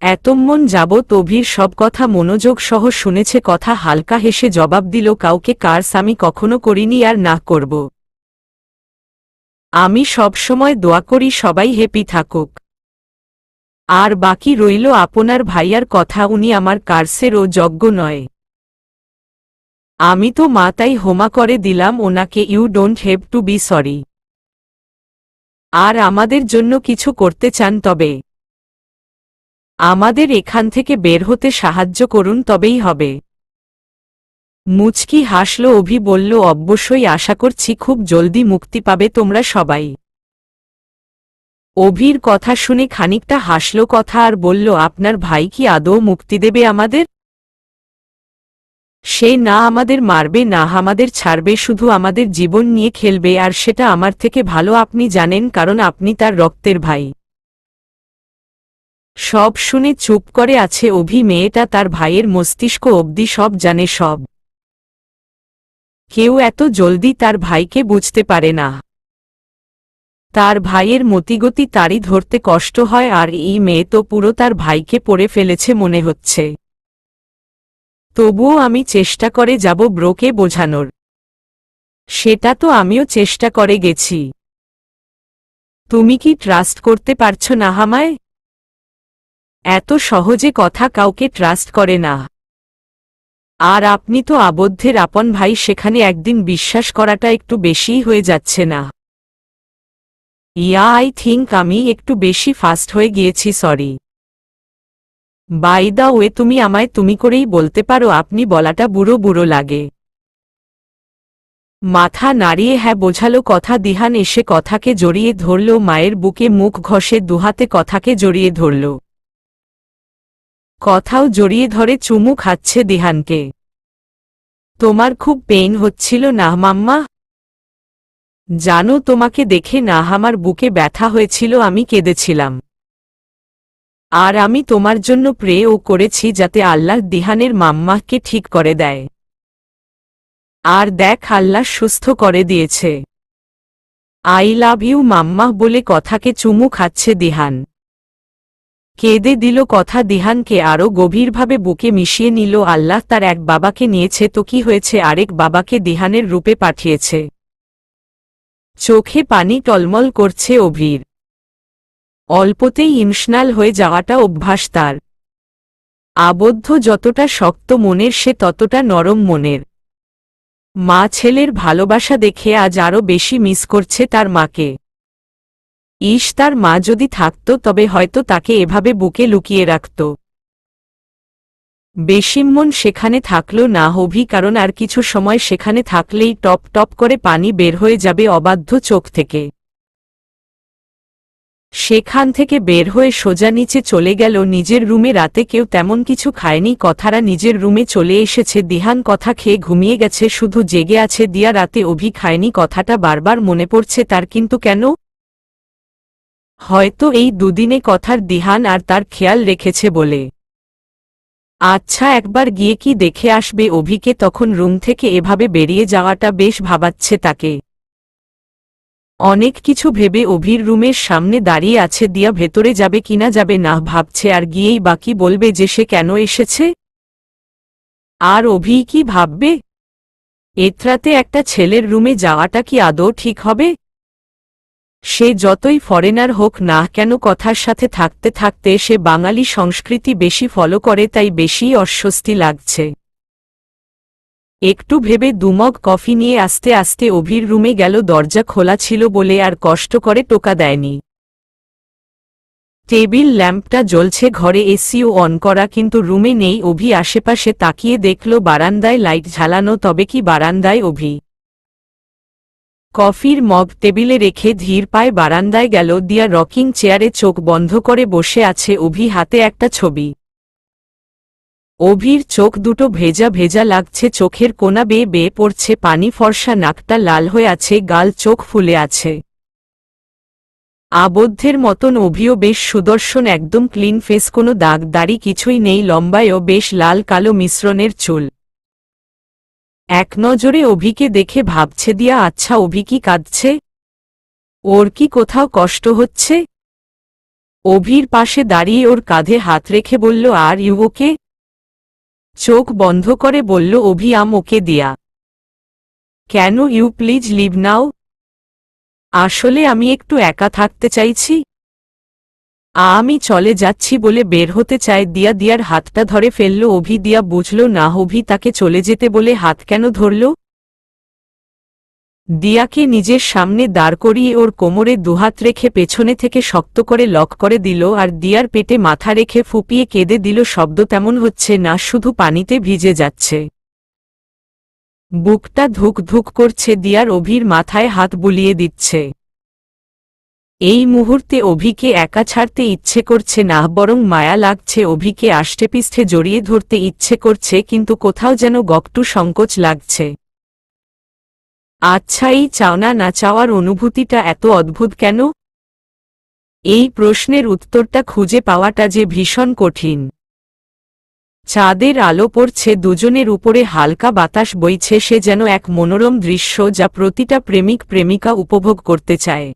এতক্ষণ যাবৎ অভির সব কথা মনোযোগ সহ শুনেছে, কথা হালকা হেসে জবাব দিল, কাউকে কার্স আমি কখনো করিনি আর না করব। আমি সব সময় দোয়া করি সবাই হ্যাপি থাকুক। আর বাকি রইল আপনার ভাইয়ার কথা, উনি আমার কার্সেরও যোগ্য নয়। আমি তো মা, তাই হোমা করে দিলাম ওনাকে, you don't have to be sorry. আর আমাদের জন্য কিছু করতে চান তবে আমাদের এখান থেকে বের হতে সাহায্য করুন, তবেই হবে। মুচকি হাসল অভি, বলল, অবশ্যই, আশা করছি খুব জলদি মুক্তি পাবে তোমরা সবাই। অভির কথা শুনে খানিকটা হাসল কথা আর বলল, আপনার ভাই কি আদৌ মুক্তি দেবে আমাদের? সে না আমাদের মারবে না আমাদের ছাড়বে, শুধু আমাদের জীবন নিয়ে খেলবে, আর সেটা আমার থেকে ভালো আপনি জানেন, কারণ আপনি তার রক্তের ভাই। সব শুনে চুপ করে আছে অভি। মেয়েটা তার ভাইয়ের মস্তিষ্ক অবধি সব জানে, সব। কেউ এত জলদি তার ভাইকে বুঝতে পারে না। তার ভাইয়ের মতিগতি তারই ধরতে কষ্ট হয়, আর এই মেয়ে তো পুরো তার ভাইকে পড়ে ফেলেছে মনে হচ্ছে। তবুও আমি চেষ্টা করে যাব ব্রোকে বোঝানোর। সেটা তো আমিও চেষ্টা করে গেছি। তুমি কি ট্রাস্ট করতে পারছো না আমায়? এত সহজে কথা কাউকে ট্রাস্ট করে না। আর আপনি তো আবদ্ধের আপন ভাই, সেখানে একদিন বিশ্বাস করাটা একটু বেশিই হয়ে যাচ্ছে না? আই থিঙ্ক আমি একটু বেশি ফাস্ট হয়ে গিয়েছি, সরি। বাই দা ওয়ে, তুমি আমায় তুমি করেই বলতে পারো, আপনি বলাটা বুড়ো বুড়ো লাগে। মাথা নাড়িয়ে হ্যাঁ বোঝালো কথা। দিহান এসে কথাকে জড়িয়ে ধরল, মায়ের বুকে মুখ ঘষে দুহাতে কথাকে জড়িয়ে ধরল। কথাও জড়িয়ে ধরে চুমু খাচ্ছে দিহানকে। তোমার খুব পেইন হচ্ছিল না মাম্মা? জানো, তোমাকে দেখে না আমার বুকে ব্যথা হয়েছিল, আমি কেঁদেছিলাম। আর আমি তোমার জন্য প্রেও করেছি যাতে আল্লাহ দিহানের মাম্মাকে ঠিক করে দেয়। আর দেখ, আল্লাহ সুস্থ করে দিয়েছে। আই লাভ ইউ মাম্মা বলে কথাকে চুমু খাচ্ছে দিহান। কেঁদে দিল কথা দিহানকে আরও গভীরভাবে বুকে মিশিয়ে নিল। আল্লাহ তার এক বাবাকে নিয়েছে তো কি হয়েছে, আরেক বাবাকে দিহানের রূপে পাঠিয়েছে। চোখে পানি টলমল করছে অভির। অল্পতেই ইমোশনাল হয়ে যাওয়াটা অভ্যাস তার। আবদ্ধ যতটা শক্ত মনের, সে ততটা নরম মনের। মা ছেলের ভালোবাসা দেখে আজ আরও বেশি মিস করছে তার মাকে। ইস, তার মা যদি থাকত তবে হয়তো তাকে এভাবে বুকে লুকিয়ে রাখত। বেশিক্ষণ সেখানে থাকল না অভি, কারণ আর কিছু সময় সেখানে থাকলেই টপ টপ করে পানি বের হয়ে যাবে অবাধ্য চোখ থেকে। সেখান থেকে বের হয়ে সোজা নিচে চলে গেল নিজের রুমে। রাতে কেউ তেমন কিছু খায়নি, কথারা নিজের রুমে চলে এসেছে। দিহান কথা খেয়ে ঘুমিয়ে গেছে, শুধু জেগে আছে দিয়া। রাতে অভি খায়নি, কথাটা বারবার মনে পড়ছে তার, কিন্তু কেন? হয়তো এই দুদিনে কথার দিহান আর তার খেয়াল রেখেছে বলে। আচ্ছা, একবার গিয়ে কি দেখে আসবে অভিকে। তখন রুম থেকে এভাবে বেরিয়ে যাওয়াটা বেশ ভাবাচ্ছে তাকে। অনেক কিছু ভেবে অভির রুমের সামনে দাঁড়িয়ে আছে দিয়া। ভেতরে যাবে কিনা যাবে না ভাবছে, আর গিয়েই বাকি বলবে যে সে কেন এসেছে। আর অভি কি ভাববে? এতরাতে একটা ছেলের রুমে যাওয়াটা কি আদৌ ঠিক হবে? সে যতই ফরেনার হোক না কেন, কথার সাথে থাকতে থাকতে সে বাঙালি সংস্কৃতি বেশি ফলো করে, তাই বেশিই অস্বস্তি লাগছে। একটু ভেবে দুমগ কফি নিয়ে আস্তে আস্তে অভির রুমে গেল। দরজা খোলা ছিল বলে আর কষ্ট করে টোকা দেয়নি। টেবিল ল্যাম্পটা জ্বলছে, ঘরে এসিও অন করা, কিন্তু রুমে নেই অভি। আশেপাশে তাকিয়ে দেখল বারান্দায় লাইট ঝালানো, তবে কি বারান্দায় অভি? কফির মগ টেবিলে রেখে ধীর পায়ে বারান্দায় গেল। দিয়া রকিং চেয়ারে চোখ বন্ধ করে বসে আছে অভি, হাতে একটা ছবি। অভির চোখ দুটো ভেজা ভেজা লাগছে, চোখের কোনা বেয়ে বেয়ে পড়ছে পানি, ফর্সা নাকটা লাল হয়ে আছে, গাল চোখ ফুলে আছে। আবদ্ধের মতন অভিও বেশ সুদর্শন, একদম ক্লিন ফেস, কোনো দাগ দাড়ি কিছুই নেই, লম্বায়ও বেশ লাল কালো মিশ্রণের চুল। এক নজরে অভিকে দেখে ভাবছে দিয়া, আচ্ছা অভি কি কাঁদছে? ওর কি কোথাও কষ্ট হচ্ছে? অভির পাশে দাঁড়িয়ে ওর কাঁধে হাত রেখে বলল, আর ইউ ওকে? চোখ বন্ধ করে বলল অভি, আম ওকে দিয়া। কেন? ইউ প্লিজ লিভ নাও। আসলে আমি একটু একা থাকতে চাইছি। আমি চলে যাচ্ছি বলে বের হতে চায় দিয়া দিয়ার হাতটা ধরে ফেলল অভি। দিয়া বুঝল না অভি তাকে চলে যেতে বলে হাত কেন ধরল। দিয়াকে নিজের সামনে দাঁড় করিয়ে ওর কোমরে দুহাত রেখে পেছনে থেকে শক্ত করে লক করে দিল আর দিয়ার পেটে মাথা রেখে ফুপিয়ে কেঁদে দিল। শব্দ তেমন হচ্ছে না, শুধু পানিতে ভিজে যাচ্ছে। বুকটা ধুক ধুক করছে। দিয়ার অভির মাথায় হাত বুলিয়ে দিচ্ছে। এই মুহূর্তে অভিকে একা ছাড়তে ইচ্ছে করছে না, বরং মায়া লাগছে। অভিকে আষ্টেপৃষ্ঠে জড়িয়ে ধরতে ইচ্ছে করছে, কিন্তু কোথাও যেন গকটু সংকোচ লাগছে। আচ্ছা, এই চাওনা না চাওয়ার অনুভূতিটা এত অদ্ভুত কেন? এই প্রশ্নের উত্তরটা খুঁজে পাওয়াটা যে ভীষণ কঠিন। চাঁদের আলো পড়ছে দুজনের উপরে, হালকা বাতাস বইছে। সে যেন এক মনোরম দৃশ্য যা প্রতিটা প্রেমিক প্রেমিকা উপভোগ করতে চায়।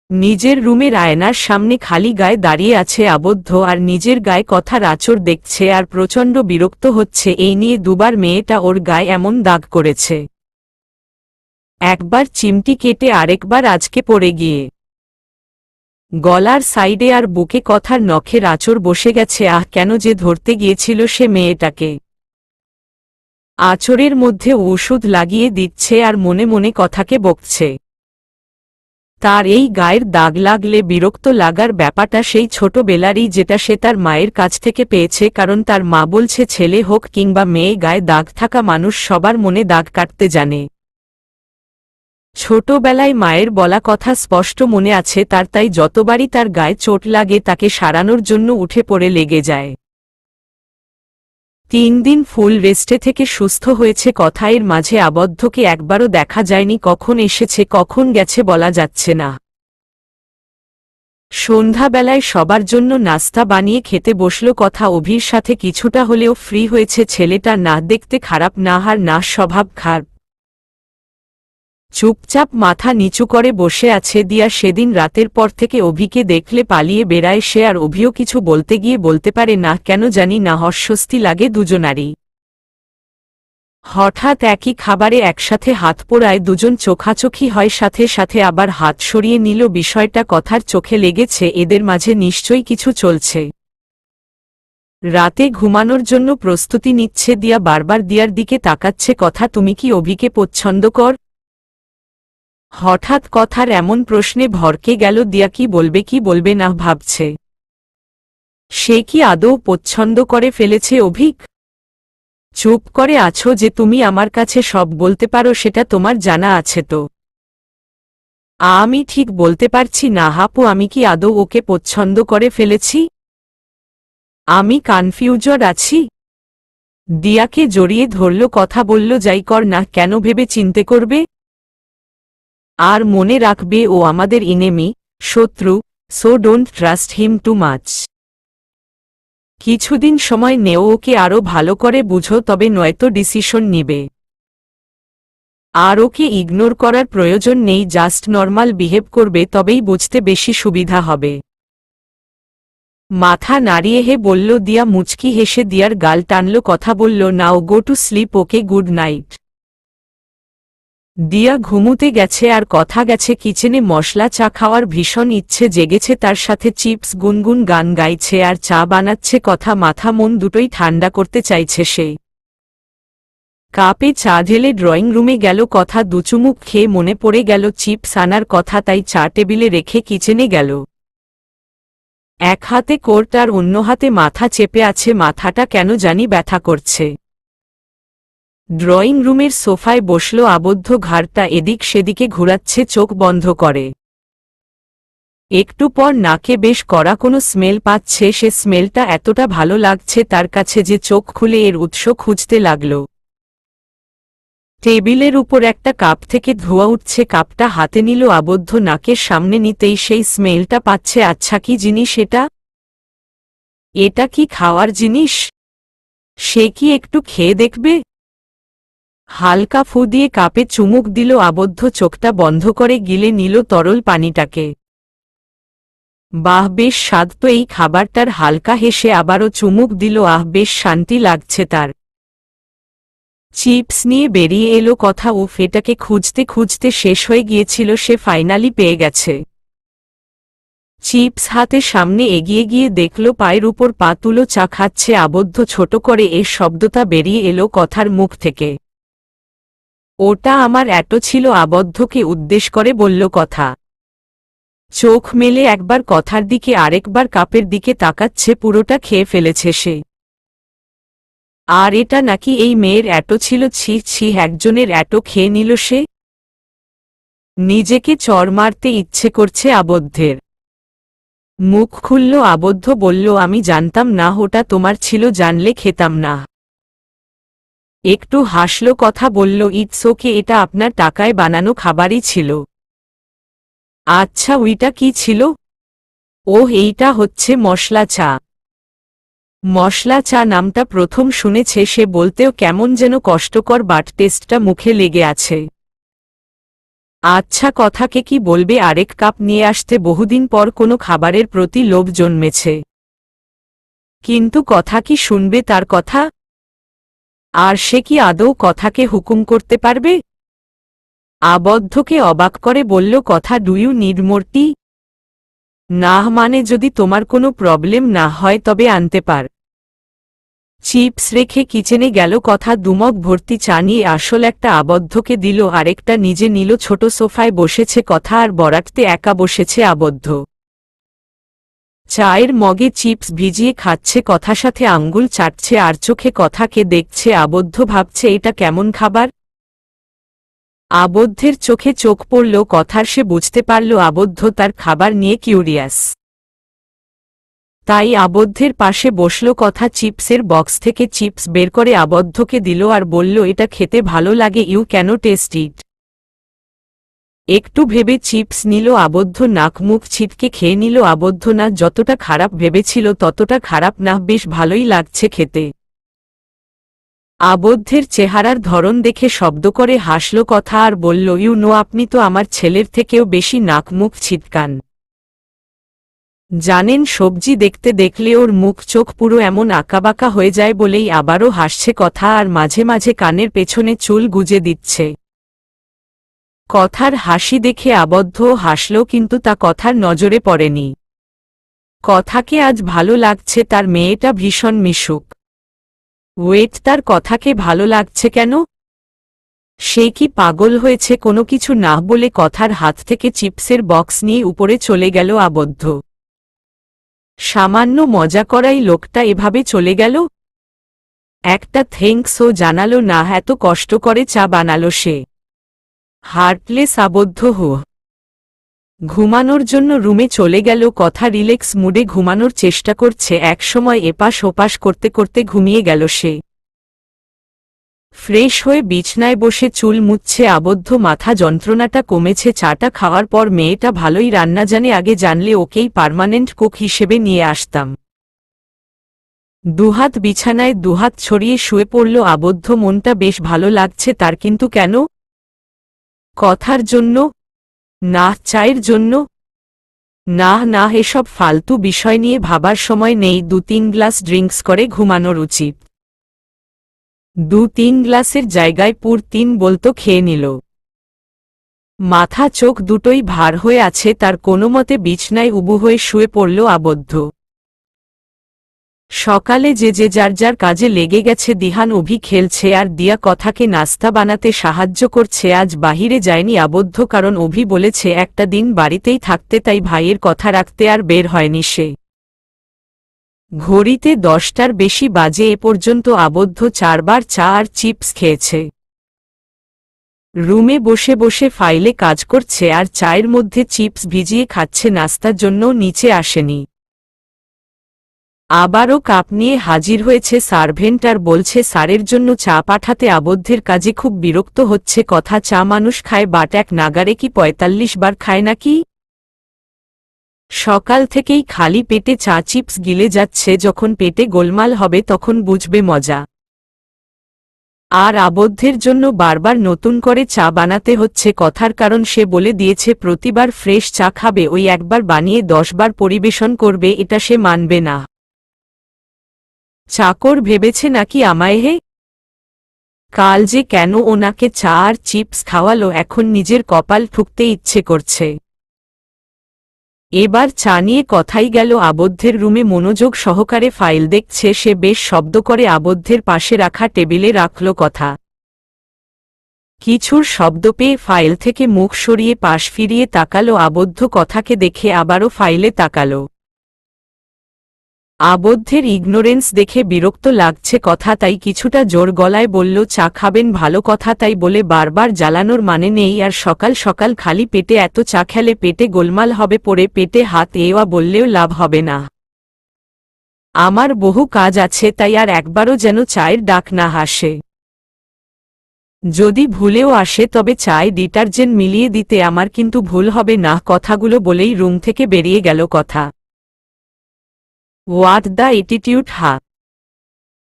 নিজের রুমের আয়নার সামনে খালি গায়ে দাঁড়িয়ে আছে আবদ্ধ, আর নিজের গায়ে কথার আঁচড় দেখছে আর প্রচণ্ড বিরক্ত হচ্ছে এই নিয়ে। দুবার মেয়েটা ওর গায়ে এমন দাগ করেছে, একবার চিমটি কেটে, আরেকবার আজকে পড়ে গিয়ে। গলার সাইডে আর বুকে কথার নখের আঁচড় বসে গেছে। কেন যে ধরতে গিয়েছিল সে মেয়েটাকে। আঁচড়ের মধ্যে ওষুধ লাগিয়ে দিচ্ছে আর মনে মনে কথাকে বকছে। তার এই গায়ের দাগ লাগলে বিরক্ত লাগার ব্যাপারটা সেই ছোটবেলারই, যেটা সে তার মায়ের কাছ থেকে পেয়েছে। কারণ তার মা বলছে ছেলে হোক কিংবা মেয়ে, গায়ে দাগ থাকা মানুষ সবার মনে দাগ কাটতে জানে। ছোটবেলায় মায়ের বলা কথা স্পষ্ট মনে আছে তার, তাই যতবারই তার গায়ে চোট লাগে তাকে সারানোর জন্য উঠে পড়ে লেগে যায়। 3 দিন ফুল রেস্টে থেকে সুস্থ হয়েছে। কথায়ের মাঝে আবদ্ধকে একবারও দেখা যায়নি। কখন এসেছে কখন গেছে বলা যাচ্ছে না। সন্ধ্যাবেলায় সবার জন্য নাস্তা বানিয়ে খেতে বসল। কথা অভির সাথে কিছুটা হলেও ফ্রি হয়েছে। ছেলেটা না দেখতে খারাপ, না আর না স্বভাব খারাপ। চুপচাপ মাথা নিচু করে বসে আছে। দিয়া সেদিন রাতের পর থেকে অভিকে দেখলে পালিয়ে বেড়ায় সে, আর অভিও কিছু বলতে গিয়ে বলতে পারে না। কেন জানি না অস্বস্তি লাগে দুজনারই। হঠাৎ একই খাবারে একসাথে হাত পোড়ায় দুজন, চোখাচোখি হয়, সাথে সাথে আবার হাত সরিয়ে নিল। বিষয়টা কথার চোখে লেগেছে। এদের মাঝে নিশ্চয়ই কিছু চলছে। রাতে ঘুমানোর জন্য প্রস্তুতি নিচ্ছে। দিয়া বারবার দিয়ার দিকে তাকাচ্ছে। কথা, তুমি কি অভিকে পছন্দ কর? হঠাৎ কথার এমন প্রশ্নে ভরকে গেল। দিয়া কি বলবে কি বলবে না ভাবছে। সে কি আদৌ পছন্দ করে ফেলেছে অভিক? চুপ করে আছো যে? তুমি আমার কাছে সব বলতে পারো, সেটা তোমার জানা আছে তো? আমি ঠিক বলতে পারছি না হাপু, আমি কি আদৌ ওকে পছন্দ করে ফেলেছি? আমি কনফিউজড আছি। দিয়াকে জড়িয়ে ধরল। কথা বলল, যাই কর না কেন ভেবে চিন্তে করবে। আর মনে রাখবে ও আমাদের ইনেমি, শত্রু। So don't trust him too much. কিছুদিন সময় নেও, ওকে আরও ভালো করে বুঝো, তবে নয়তো ডিসিশন নিবে। আর ওকে ইগনোর করার প্রয়োজন নেই, জাস্ট নর্মাল বিহেভ করবে, তবেই বুঝতে বেশি সুবিধা হবে। মাথা নাড়িয়ে হে বলল দিয়া। মুচকি হেসে দিয়ার গাল টানল। কথা বলল, now go to sleep, okay good night. দিয়া ঘুমুতে গেছে আর কথা গেছে কিচেনে মশলা চা খাওয়ার ভীষণ ইচ্ছে জেগেছে তার। সাথে চিপস গুনগুন গান গাইছে আর চা বানাচ্ছে। কথা মাথা মন দুটোই ঠান্ডা করতে চাইছে সে। কাপে চা ঢেলে ড্রয়িং রুমে গেল। কথা দুচুমুক খেয়ে মনে পড়ে গেল চিপস আনার কথা, তাই চা টেবিলে রেখে কিচেনে গেল। এক হাতে কোট আর অন্য হাতে মাথা চেপে আছে। মাথাটা কেন জানি ব্যথা করছে। ড্রয়িং রুমের সোফায় বসল আবদ্ধ, ঘাড়টা এদিক সেদিকে ঘুরাচ্ছে চোখ বন্ধ করে। একটু পর নাকে বেশ কড়া কোনো স্মেল পাচ্ছে সে। স্মেলটা এতটা ভালো লাগছে তার কাছে যে চোখ খুলে এর উৎস খুঁজতে লাগল। টেবিলের উপর একটা কাপ থেকে ধোঁয়া উঠছে। কাপটা হাতে নিল আবদ্ধ, নাকের সামনে নিতেই সেই স্মেলটা পাচ্ছে। আচ্ছা, কি জিনিস এটা? এটা কি খাওয়ার জিনিস? সে কি একটু খেয়ে দেখবে? হালকা ফু দিয়ে কাপে চুমুক দিল আবদ্ধ। চোখটা বন্ধ করে গিলে নিল তরল পানিটাকে। বাহ বেশ স্বাদ তো এই খাবারটার। হালকা হেসে আবারও চুমুক দিল। বেশ শান্তি লাগছে তার। চিপস নিয়ে বেরিয়ে এলো কথা। উফ, এটাকে খুঁজতে খুঁজতে শেষ হয়ে গিয়েছিল, সে ফাইনালি পেয়ে গেছে। চিপস হাতে সামনে এগিয়ে গিয়ে দেখল পায়ের উপর পা তুলো চা খাচ্ছে আবদ্ধ। ছোট করে এর শব্দটা বেরিয়ে এলো কথার মুখ থেকে। ওটা আমার এটো ছিল। আবদ্ধকে উদ্দেশ করে বলল কথা। চোখ মেলে একবার কথার দিকে আরেকবার কাপের দিকে তাকাচ্ছে। পুরোটা খেয়ে ফেলেছে সে। আর এটা নাকি এই মেয়ের এটো ছিল? ছি ছি, একজনের এটো খেয়ে নিল সে। নিজেকে চড় মারতে ইচ্ছে করছে আবদ্ধের। মুখ খুলল আবদ্ধ, বলল আমি জানতাম না ওটা তোমার ছিল, জানলে খেতাম না। একটু হাসল কথা, বলল ইটস ওকে, এটা আপনার টাকায় বানানো খাবারই ছিল। আচ্ছা ওইটা কি ছিল? ওহ, এইটা হচ্ছে মশলা চা। মশলা চা নামটা প্রথম শুনেছে সে, বলতেও কেমন যেন কষ্টকর, বাট টেস্টটা মুখে লেগে আছে। আচ্ছা কথাকে কি বলবে? আরেক কাপ নিয়ে আসতে বহুদিন পর কোনো খাবারের প্রতি লোভ জন্মেছে। কিন্তু কথা কি শুনবে তার কথা? আর সে কি আদৌ কথাকে হুকুম করতে পারবে? আবদ্ধকে অবাক করে বলল কথা, ডু ইউ নিড মোর টি? না মানে যদি তোমার কোনো প্রবলেম না হয় তবে আনতে পার। চিপস রেখে কিচেনে গেল কথা। দুমগ ভর্তি চা নিয়ে আসল একটা আবদ্ধকে দিল, আরেকটা নিজে নিল। ছোট সোফায় বসেছে কথা আর বরাটতে একা বসেছে আবদ্ধ। চায়ের মগে চিপস ভিজিয়ে খাচ্ছে কথা, সাথে আঙ্গুল চাটছে আর চোখে কথাকে দেখছে। আবদ্ধ ভাবছে এটা কেমন খাবার। আবদ্ধের চোখে চোখ পড়ল কথার। সে বুঝতে পারল আবদ্ধ তার খাবার নিয়ে কিউরিয়াস। তাই আবদ্ধের পাশে বসল কথা। চিপসের বক্স থেকে চিপস বের করে আবদ্ধকে দিল আর বলল এটা খেতে ভালো লাগে, ইউ ক্যান টেস্ট ইট। একটু ভেবে চিপস নিল আবদ্ধ। নাক মুখ ছিটকে খেয়ে নিল আবদ্ধ। না, যতটা খারাপ ভেবেছিল ততটা খারাপ না, বেশ ভালোই লাগছে খেতে। আবদ্ধের চেহারার ধরন দেখে শব্দ করে হাসল কথা আর বলল ইউ নো, আপনি তো আমার ছেলের থেকেও বেশি নাক মুখ ছিটকান। জানেন, সবজি দেখতে দেখলে ওর মুখ চোখ পুরো এমন আঁকাবাঁকা হয়ে যায় বলেই আবারও হাসছে কথা আর মাঝে মাঝে কানের পেছনে চুল গুজে দিচ্ছে। কথার হাসি দেখে আবদ্ধও হাসল, কিন্তু তা কথার নজরে পড়েনি। কথাকে আজ ভালো লাগছে তার। মেয়েটা ভীষণ মিশুক। ওয়েট, তার কথাকে ভালো লাগছে কেন? সে কি পাগল হয়েছে? কোনো কিছু না বলে কথার হাত থেকে চিপসের বক্স নিয়ে উপরে চলে গেল আবদ্ধ। সামান্য মজা করাই লোকটা এভাবে চলে গেল। একটা থ্যাঙ্কসও জানালো না। এত কষ্ট করে চা বানালো সে। হার্টলেস আবদ্ধ ঘুমানোর জন্য রুমে চলে গেল কথা। রিল্যাক্স মুডে ঘুমানোর চেষ্টা করছে, একসময় এপাশ ওপাশ করতে করতে ঘুমিয়ে গেল সে। ফ্রেশ হয়ে বিছনায় বসে চুল মুছছে আবদ্ধ। মাথা যন্ত্রণাটা কমেছে চাটা খাওয়ার পর। মেয়েটা ভালোই রান্না জানে, আগে জানলে ওকেই পার্মানেন্ট কুক হিসেবে নিয়ে আসতাম। দুহাত বিছানায় দুহাত ছড়িয়ে শুয়ে পড়ল আবদ্ধ। মনটা বেশ ভালো লাগছে তার, কিন্তু কেন? কথার জন্য? না, চায়ের জন্য? না না, এসব ফালতু বিষয় নিয়ে ভাবার সময় নেই। 2-3 গ্লাস ড্রিঙ্কস করে ঘুমানোর উচিত। 2-3 গ্লাসের জায়গায় পুর 3 বলতো খেয়ে নিল। মাথা চোখ দুটোই ভার হয়ে আছে তার। কোনোমতে বিছনায় উবু হয়ে শুয়ে পড়ল আবদ্ধ। সকালে যে যার যার কাজে লেগে গেছে। দিহান অভি খেলছে আর দিয়া কথাকে নাস্তা বানাতে সাহায্য করছে। আজ বাহিরে যায়নি আবদ্ধ, কারণ অভি বলেছে একটা দিন বাড়িতেই থাকতে, তাই ভাইয়ের কথা রাখতে আর বের হয়নি সে। ঘড়িতে 10টার বেশি বাজে। এ পর্যন্ত আবদ্ধ 4 বার চা আর চিপস খেয়েছে। রুমে বসে বসে ফাইলে কাজ করছে আর চায়ের মধ্যে চিপস ভিজিয়ে খাচ্ছে। নাস্তার জন্যও নিচে আসেনি। আবারও কাপ নিয়ে হাজির হয়েছে সার্ভেন্ট আর বলছে স্যারের জন্য চা পাঠাতে। আবদ্ধের কাজে খুব বিরক্ত হচ্ছে কথা। চা মানুষ খায়, বাট এক নাগারে কি 45 বার খায় নাকি? সকাল থেকেই খালি পেটে চা চিপস গিলে যাচ্ছে। যখন পেটে গোলমাল হবে তখন বুঝবে মজা। আর আবদ্ধের জন্য বারবার নতুন করে চা বানাতে হচ্ছে, কথার কারণ সে বলে দিয়েছে প্রতিবার ফ্রেশ চা খাবে, ওই একবার বানিয়ে 10 বার পরিবেশন করবে, এটা সে মানবে না। চাকর ভেবেছে নাকি আমায়? হে, কাল যে কেন ওনাকে চা আর চিপস খাওয়ালো, এখন নিজের কপাল ঠুকতে ইচ্ছে করছে। এবার চা নিয়ে কথাই গেল। আবদ্ধের রুমে মনোযোগ সহকারে ফাইল দেখছে সে, বেশ শব্দ করে আবদ্ধের পাশে রাখা টেবিলে রাখল কথা। কিছুর শব্দ পেয়ে ফাইল থেকে মুখ সরিয়ে পাশ ফিরিয়ে তাকালো। আবদ্ধ কথাকে দেখে আবারও ফাইলে তাকালো। আবদ্ধের ইগনোরেন্স দেখে বিরক্ত লাগছে কথা, তাই কিছুটা জোর গলায় বলল, চা খাবেন? ভালো কথা, তাই বলে বারবার জ্বালানোর মানে নেই। আর সকাল সকাল খালি পেটে এত চা খেলে পেটে গোলমাল হবে, পরে পেটে হাত এওয়া বললেও লাভ হবে না। আমার বহু কাজ আছে, তাই আর একবারও যেন চায়ের ডাক না আসে। যদি ভুলেও আসে তবে চায়ে ডিটারজেন্ট মিলিয়ে দিতে আমার কিন্তু ভুল হবে না। কথাগুলো বলেই রুম থেকে বেরিয়ে গেল কথা। What the attitude! হা,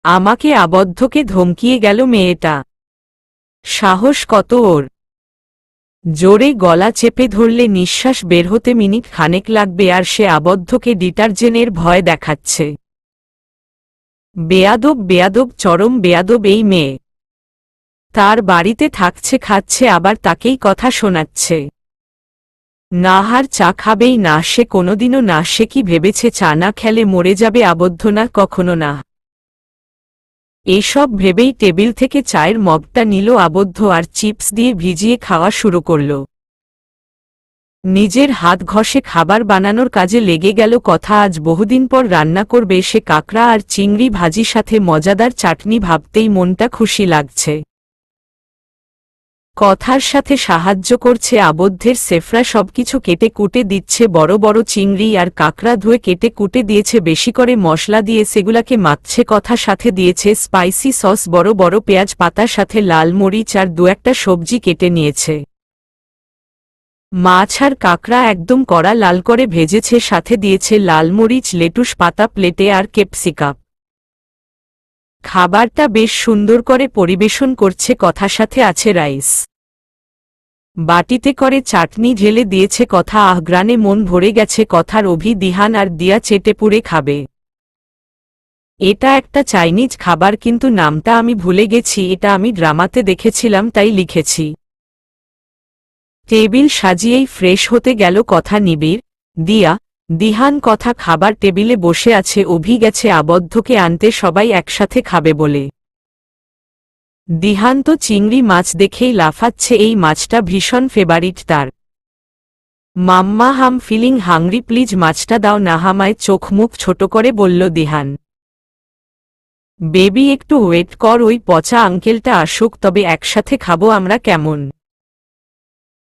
আমাকে আবদ্ধকে ধমকিয়ে গেল মেয়েটা। সাহস কত ওর! জোরে গলা চেপে ধরলে নিঃশ্বাস বের হতে মিনিট খানেক লাগবে, আর সে আবদ্ধকে ডিটারজেন্টের ভয় দেখাচ্ছে। বেয়াদব, বেয়াদব, চরম বেয়াদব এই মেয়ে। তার বাড়িতে থাকছে, খাচ্ছে, আবার তাকেই কথা শোনাচ্ছে। না, হার চা খাবেই না সে কোনোদিনও না। সে কি ভেবেছে চা না খেলে মরে যাবে? আবদ্ধ না, কখনো না। এসব ভেবেই টেবিল থেকে চায়ের মগটা নিল আবদ্ধ আর চিপস দিয়ে ভিজিয়ে খাওয়া শুরু করল। নিজের হাত ঘষে খাবার বানানোর কাজে লেগে গেল কথা। আজ বহুদিন পর রান্না করবে সে, কাঁকড়া আর চিংড়ি ভাজি সাথে মজাদার চাটনি, ভাবতেই মনটা খুশি লাগছে। কথার সাথে সাহায্য করছে আবদ্ধের সেফরা, সবকিছু কেটে কুটে দিচ্ছে। বড় বড় চিংড়ি আর কাঁকড়া ধুয়ে কেটে কুটে দিয়েছে, বেশি করে মশলা দিয়ে সেগুলাকে মাখছে। কথা সাথে দিয়েছে স্পাইসি সস, বড় বড় পেঁয়াজ পাতার সাথে লাল মরিচ আর দু একটা সবজি কেটে নিয়েছে। মাছ আর কাঁকড়া একদম কড়া লাল করে ভেজেছে, সাথে দিয়েছে লাল মরিচ, লেটুস পাতা প্লেটে আর ক্যাপসিকাম। খাবারটা বেশ সুন্দর করে পরিবেশন করছে। কথার সাথে আছে রাইস, বাটিতে করে চাটনি ঢেলে দিয়েছে কথা। আহগ্রানে মন ভরে গেছে কথার। অভি, দিহান আর দিয়া চেটে পুড়ে খাবে। এটা একটা চাইনিজ খাবার, কিন্তু নামটা আমি ভুলে গেছি। এটা আমি ড্রামাতে দেখেছিলাম তাই লিখেছি। টেবিল সাজিয়েই ফ্রেশ হতে গেল কথা। নিবিড়, দিয়া, দিহান কথা খাবার টেবিলে বসে আছে। অভি গেছে আবদ্ধকে আনতে, সবাই একসাথে খাবে বলে। দিহান তো চিংড়ি মাছ দেখেই লাফাচ্ছে, এই মাছটা ভীষণ ফেভারিট তার। মাম্মা, হাম ফিলিং হাংরি, প্লিজ মাছটা দাও না হামায়। চোখ মুখ ছোট করে বলল দিহান। বেবি একটু ওয়েট কর, ওই পচা আঙ্কেলটা আসুক তবে একসাথে খাবো আমরা, কেমন?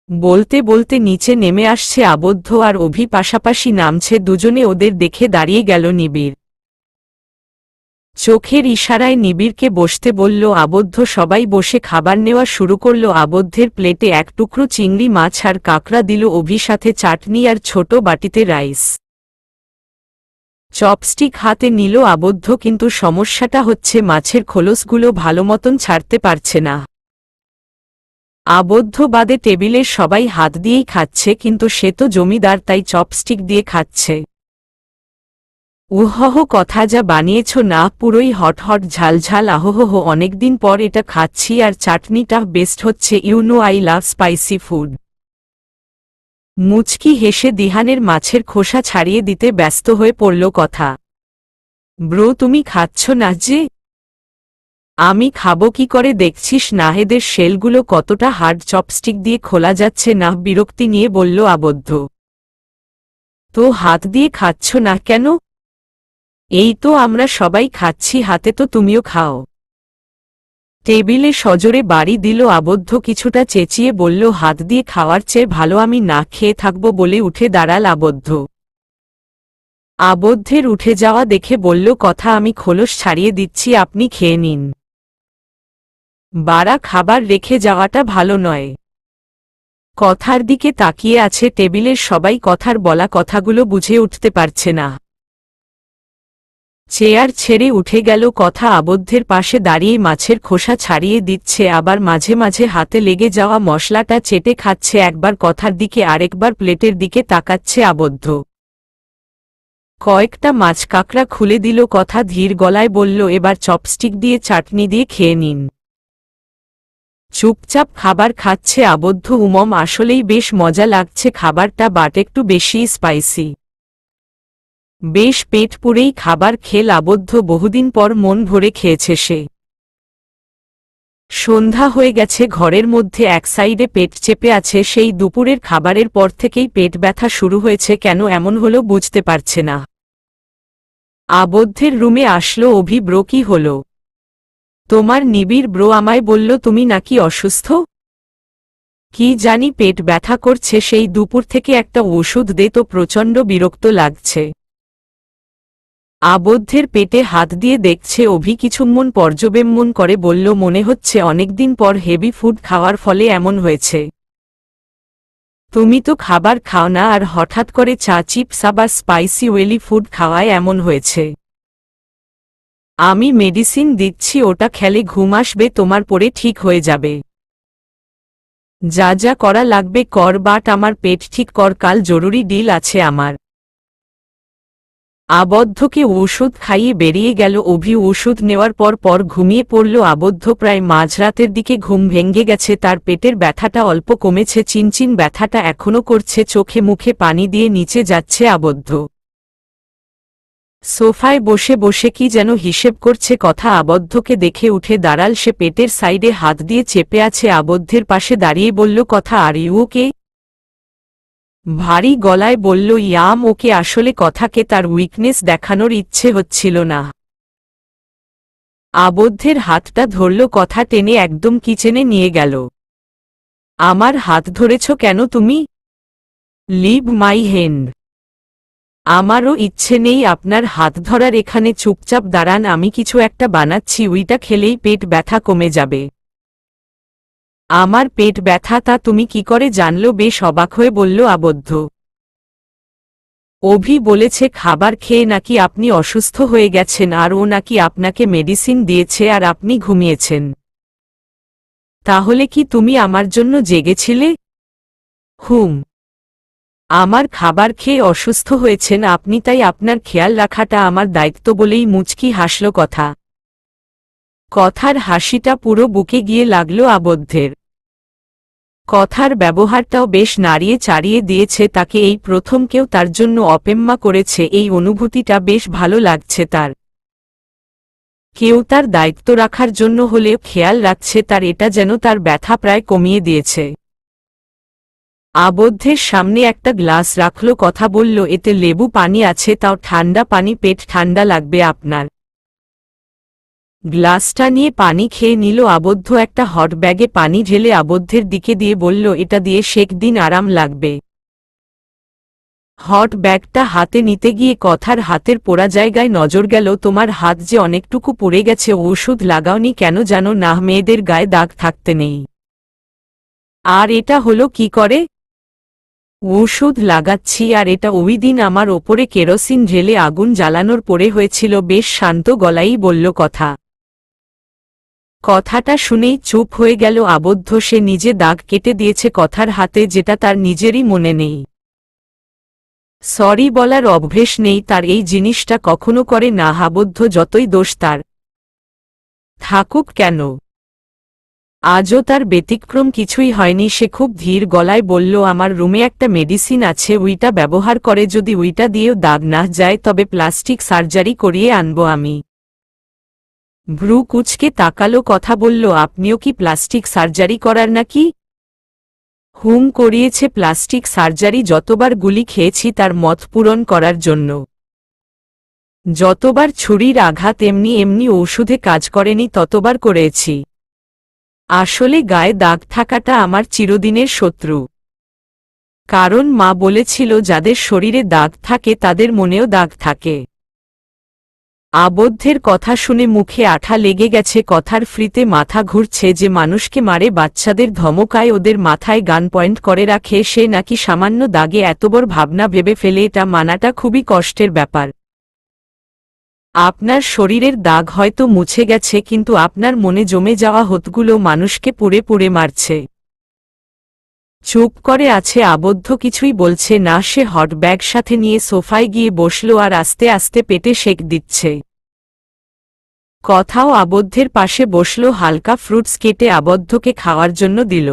বলতে বলতে নিচে নেমে আসছে আবদ্ধ আর অভি, পাশাপাশি নামছে দুজনে। ওদের দেখে দাঁড়িয়ে গেল নিবিড়। চোখের ইশারায় নিবিড়কে বসতে বলল আবদ্ধ। সবাই বসে খাবার নেওয়া শুরু করল। আবদ্ধের প্লেটে এক টুকরো চিংড়ি মাছ আর কাঁকড়া দিল অভি, সাথে চাটনি আর ছোট বাটিতে রাইস। চপস্টিক হাতে নিল আবদ্ধ, কিন্তু সমস্যাটা হচ্ছে মাছের খোলসগুলো ভালো মতন ছাড়তে পারছে না। আবদ্ধ বাদে টেবিলের সবাই হাত দিয়েই খাচ্ছে, কিন্তু সে তো জমিদার, তাই চপস্টিক দিয়ে খাচ্ছে। উহহ, কথা যা বানিয়েছ না, পুরোই হট হট ঝালঝাল। আহোহো, অনেকদিন পর এটা খাচ্ছি, আর চাটনিটা বেস্ট হচ্ছে। You know I love spicy food. মুচকি হেসে দিহানের মাছের খোসা ছাড়িয়ে দিতে ব্যস্ত হয়ে পড়ল কথা। ব্রো, তুমি খাচ্ছ না যে? আমি খাবো কি করে? দেখছিস নাহেদের শেলগুলো কতটা হার্ড, চপস্টিক দিয়ে খোলা যাচ্ছে না। বিরক্তি নিয়ে বলল আবদ্ধ। তো হাত দিয়ে খাচ্ছ না কেন? এই তো আমরা সবাই খাচ্ছি, হাতে তো তুমিও খাও। টেবিলে সজোরে বাড়ি দিল আবদ্ধ। কিছুটা চেঁচিয়ে বলল, হাত দিয়ে খাওয়ার চেয়ে ভালো আমি না খেয়ে থাকব। বলে উঠে দাঁড়াল আবদ্ধ। আবদ্ধের উঠে যাওয়া দেখে বলল কথা, আমি খোলস ছাড়িয়ে দিচ্ছি, আপনি খেয়ে নিন। বাড়া খাবার রেখে যাওয়াটা ভালো নয়। কথার দিকে তাকিয়ে আছে টেবিলের সবাই। কথার বলা কথাগুলো বুঝে উঠতে পারছে না। চেয়ার ছেড়ে উঠে গেল। কথা আবদ্ধের পাশে দাঁড়িয়ে মাছের খোসা ছাড়িয়ে দিচ্ছে, আবার মাঝে মাঝে হাতে লেগে যাওয়া মশলাটা চেটে খাচ্ছে। একবার কথার দিকে আরেকবার প্লেটের দিকে তাকাচ্ছে আবদ্ধ। কয়েকটা মাছ কাঁকড়া খুলে দিল। কথা ধীর গলায় বলল, এবার চপস্টিক দিয়ে চাটনি দিয়ে খেয়ে নিন। চুপচাপ খাবার খাচ্ছে আবদ্ধ। আসলেই বেশ মজা লাগছে খাবারটা, বাট একটু বেশি স্পাইসি। বেশ পেট পুরেই খাবার খেল আবদ্ধ। বহুদিন পর মন ভরে খেয়েছে সে। সন্ধ্যা হয়ে গেছে। ঘরের মধ্যে এক সাইডে পেট চেপে আছে। সেই দুপুরের খাবারের পর থেকেই পেট ব্যথা শুরু হয়েছে। কেন এমন হলো বুঝতে পারছে না। আবদ্ধের রুমে আসলো অভি। ব্রো, কি হলো? তোমার নিবিড় ব্রো আমায় বলল তুমি নাকি অসুস্থ। কি জানি পেট ব্যথা করছে সেই দুপুর থেকে, একটা ওষুধ দে তো, প্রচণ্ড বিরক্ত লাগছে। আবদ্ধের পেটে হাত দিয়ে দেখছে অভি। কিছুক্ষণ পর্যবেক্ষণ করে বলল, মনে হচ্ছে অনেকদিন পর হেভি ফুড খাওয়ার ফলে এমন হয়েছে। তুমি তো খাবার খাও না, আর হঠাৎ করে চা চিপস বা স্পাইসি ওয়েলি ফুড খাওয়ায় এমন হয়েছে। আমি মেডিসিন দিচ্ছি, ওটা খেলে ঘুম আসবে তোমার, পরে ঠিক হয়ে যাবে। যা যা করা লাগবে কর, বাট আমার পেট ঠিক কর, কাল জরুরি ডিল আছে আমার। আবদ্ধকে ওষুধ খাইয়ে বেরিয়ে গেল অভি। ওষুধ নেওয়ার পর ঘুমিয়ে পড়ল আবদ্ধ। প্রায় মাঝরাতের দিকে ঘুম ভেঙে গেছে তার। পেটের ব্যথাটা অল্প কমেছে, চিনচিন ব্যথাটা এখনো করছে। চোখে মুখে পানি দিয়ে নিচে যাচ্ছে আবদ্ধ। সোফায় বসে বসে কি যেন হিসেব করছে। কথা আবদ্ধকে দেখে উঠে দাঁড়াল সে। পেটের সাইডে হাত দিয়ে চেপে আছে আবদ্ধের পাশে দাঁড়িয়ে বলল, কথা আর ইউ ওকে? ভারী গলায় বলল, ইয়াম ওকে। আসলে কথাকে তার উইকনেস দেখানোর ইচ্ছে হচ্ছিল না। আবদ্ধের হাতটা ধরল। কথা টেনে একদম কিচেনে নিয়ে গেল। আমার হাত ধরেছ কেন তুমি? Leave my hand. আমারও ইচ্ছে নেই আপনার হাত ধরার। এখানে চুপচাপ দাঁড়ান, আমি কিছু একটা বানাচ্ছি, ওইটা খেলেই পেট ব্যথা কমে যাবে। আমার পেট ব্যথা তা তুমি কি করে জানলো? বেশ অবাক হয়ে বলল আবদ্ধ। অভি বলেছে খাবার খেয়ে নাকি আপনি অসুস্থ হয়ে গেছেন, আর ও নাকি আপনাকে মেডিসিন দিয়েছে আর আপনি ঘুমিয়েছেন। তাহলে কি তুমি আমার জন্য জেগেছিলে? হুম। আমার খাবার খেয়ে অসুস্থ হয়েছেন আপনি, তাই আপনার খেয়াল রাখাটা আমার দায়িত্ব বলেই মুচকি হাসল কথা। কথার হাসিটা পুরো বুকে গিয়ে লাগল আবদ্ধের। কথার ব্যবহারটাও বেশ নাড়িয়ে চাড়িয়ে দিয়েছে তাকে। এই প্রথম কেউ তার জন্য অপেক্ষা করেছে। এই অনুভূতিটা বেশ ভালো লাগছে তার। কেউ তার দায়িত্ব রাখার জন্য হলেও খেয়াল রাখছে তার, এটা যেন তার ব্যথা প্রায় কমিয়ে দিয়েছে। আবদ্ধের সামনে একটা গ্লাস রাখল। কথা বলল, এতে লেবু পানি আছে, তাও ঠান্ডা পানি, পেট ঠান্ডা লাগবে আপনার। গ্লাসটা নিয়ে পানি খেয়ে নিল আবদ্ধ। একটা হট ব্যাগে পানি ঢেলে আবদ্ধের দিকে দিয়ে বলল, এটা দিয়ে শেক দিন, আরাম লাগবে। হট ব্যাগটা হাতে নিতে গিয়ে কথার হাতের পোড়া জায়গায় নজর গেল। তোমার হাত যে অনেকটুকু পুড়ে গেছে, ওষুধ লাগাওনি কেন জানো না? মেয়েদের গায়ে দাগ থাকতে নেই। আর এটা হলো কি করে? ওষুধ লাগাচ্ছি, আর এটা ওই দিন আমার ওপরে কেরোসিন ঢেলে আগুন জ্বালানোর পরে হয়েছিল। বেশ শান্ত গলায়ই বলল কথা। কথাটা শুনেই চুপ হয়ে গেল আবদ্ধ। সে নিজে দাগ কেটে দিয়েছে কথার হাতে, যেটা তার নিজেরই মনে নেই। সরি বলার অভ্যেস নেই তার, এই জিনিসটা কখনো করে না আবদ্ধ, যতই দোষ তার থাকুক কেন। আজও তার ব্যতিক্রম কিছুই হয়নি। সে খুব ধীর গলায় বলল, আমার রুমে একটা মেডিসিন আছে, উইটা ব্যবহার করে যদি উইটা দিয়েও দাগ না যায় তবে প্লাস্টিক সার্জারি করিয়ে আনবো আমি। ভ্রু কুচকে তাকালো। কথা বলল, আপনিও কি প্লাস্টিক সার্জারি করার নাকি? হুম, করিয়েছে প্লাস্টিক সার্জারি। যতবার গুলি খেয়েছি তার মত পূরণ করার জন্য। যতবার ছুরির আঘাত এমনি এমনি ওষুধে কাজ করেনি ততবার করেছি। আসলে গায়ে দাগ থাকাটা আমার চিরদিনের শত্রু। কারণ মা বলেছিল, যাদের শরীরে দাগ থাকে তাদের মনেও দাগ থাকে। আবদ্ধের কথা শুনে মুখে আঠা লেগে গেছে। কথার ফ্রিতে মাথা ঘুরছে। যে মানুষকে মারে, বাচ্চাদের ধমকায়, ওদের মাথায় গান পয়েন্ট করে রাখে, সে নাকি সামান্য দাগে এত বড় ভাবনা ভেবে ফেলে, এটা মানাটা খুবই কষ্টের ব্যাপার। আপনার শরীরের দাগ হয়তো মুছে গেছে, কিন্তু আপনার মনে জমে যাওয়া হতগুলো মানুষকে পুড়ে পুড়ে মারছে। চুপ করে আছে আবদ্ধ, কিছুই বলছে না। সে হট ব্যাগ সাথে নিয়ে সোফায় গিয়ে বসল আর আস্তে আস্তে পেটে সেঁক দিচ্ছে। কথাও আবদ্ধের পাশে বসল, হালকা ফ্রুটস কেটে আবদ্ধকে খাওয়ার জন্য দিল।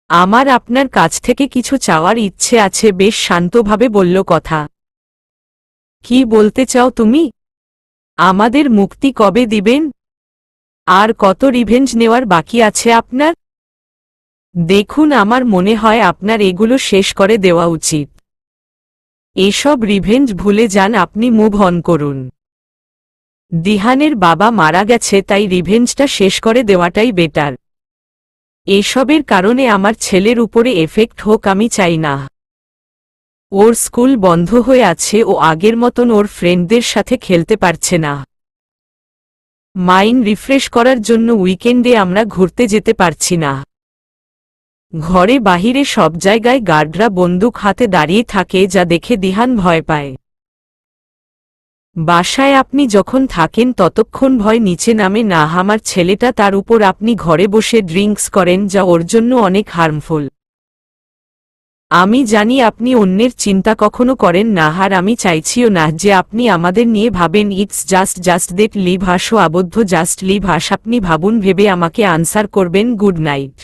আমার আপনার কাছ থেকে কিছু চাওয়ার ইচ্ছে আছে, বেশ শান্তভাবে বলল কথা। কি বলতে চাও তুমি? আমাদের মুক্তি কবে দিবেন? আর কত রিভেঞ্জ নেওয়ার বাকি আছে আপনার? দেখুন, আমার মনে হয় আপনার এগুলো শেষ করে দেওয়া উচিত। এসব রিভেঞ্জ ভুলে যান, আপনি মুভ অন করুন। দিহানের বাবা মারা গেছে, তাই রিভেঞ্জটা শেষ করে দেওয়াটাই বেটার। এসবের কারণে আমার ছেলের উপরে এফেক্ট হোক আমি চাই না। ওর স্কুল বন্ধ হয়ে আছে, ও আগের মতন ওর ফ্রেন্ডদের সাথে খেলতে পারছে না। মাইন্ড রিফ্রেশ করার জন্য উইকেন্ডে আমরা ঘুরতে যেতে পারছি না। ঘরে বাহিরে সব জায়গায় গার্ডরা বন্দুক হাতে দাঁড়িয়ে থাকে, যা দেখে দিহান ভয় পায়। বাসায় আপনি যখন থাকেন ততক্ষণ ভয় নিচে নামে না। আমার ছেলেটা, তার উপর আপনি ঘরে বসে ড্রিঙ্কস করেন, যা ওর জন্য অনেক হার্মফুল। আমি জানি আপনি অন্যের চিন্তা কখনো করেন না, আর আমি চাইছিও না যে আপনি আমাদের নিয়ে ভাবেন। ইটস জাস্ট দ্যাট লিভ হাসো আবদ্ধ, জাস্ট লিভ হাস। আপনি ভাবুন, ভেবে আমাকে আনসার করবেন। Good night.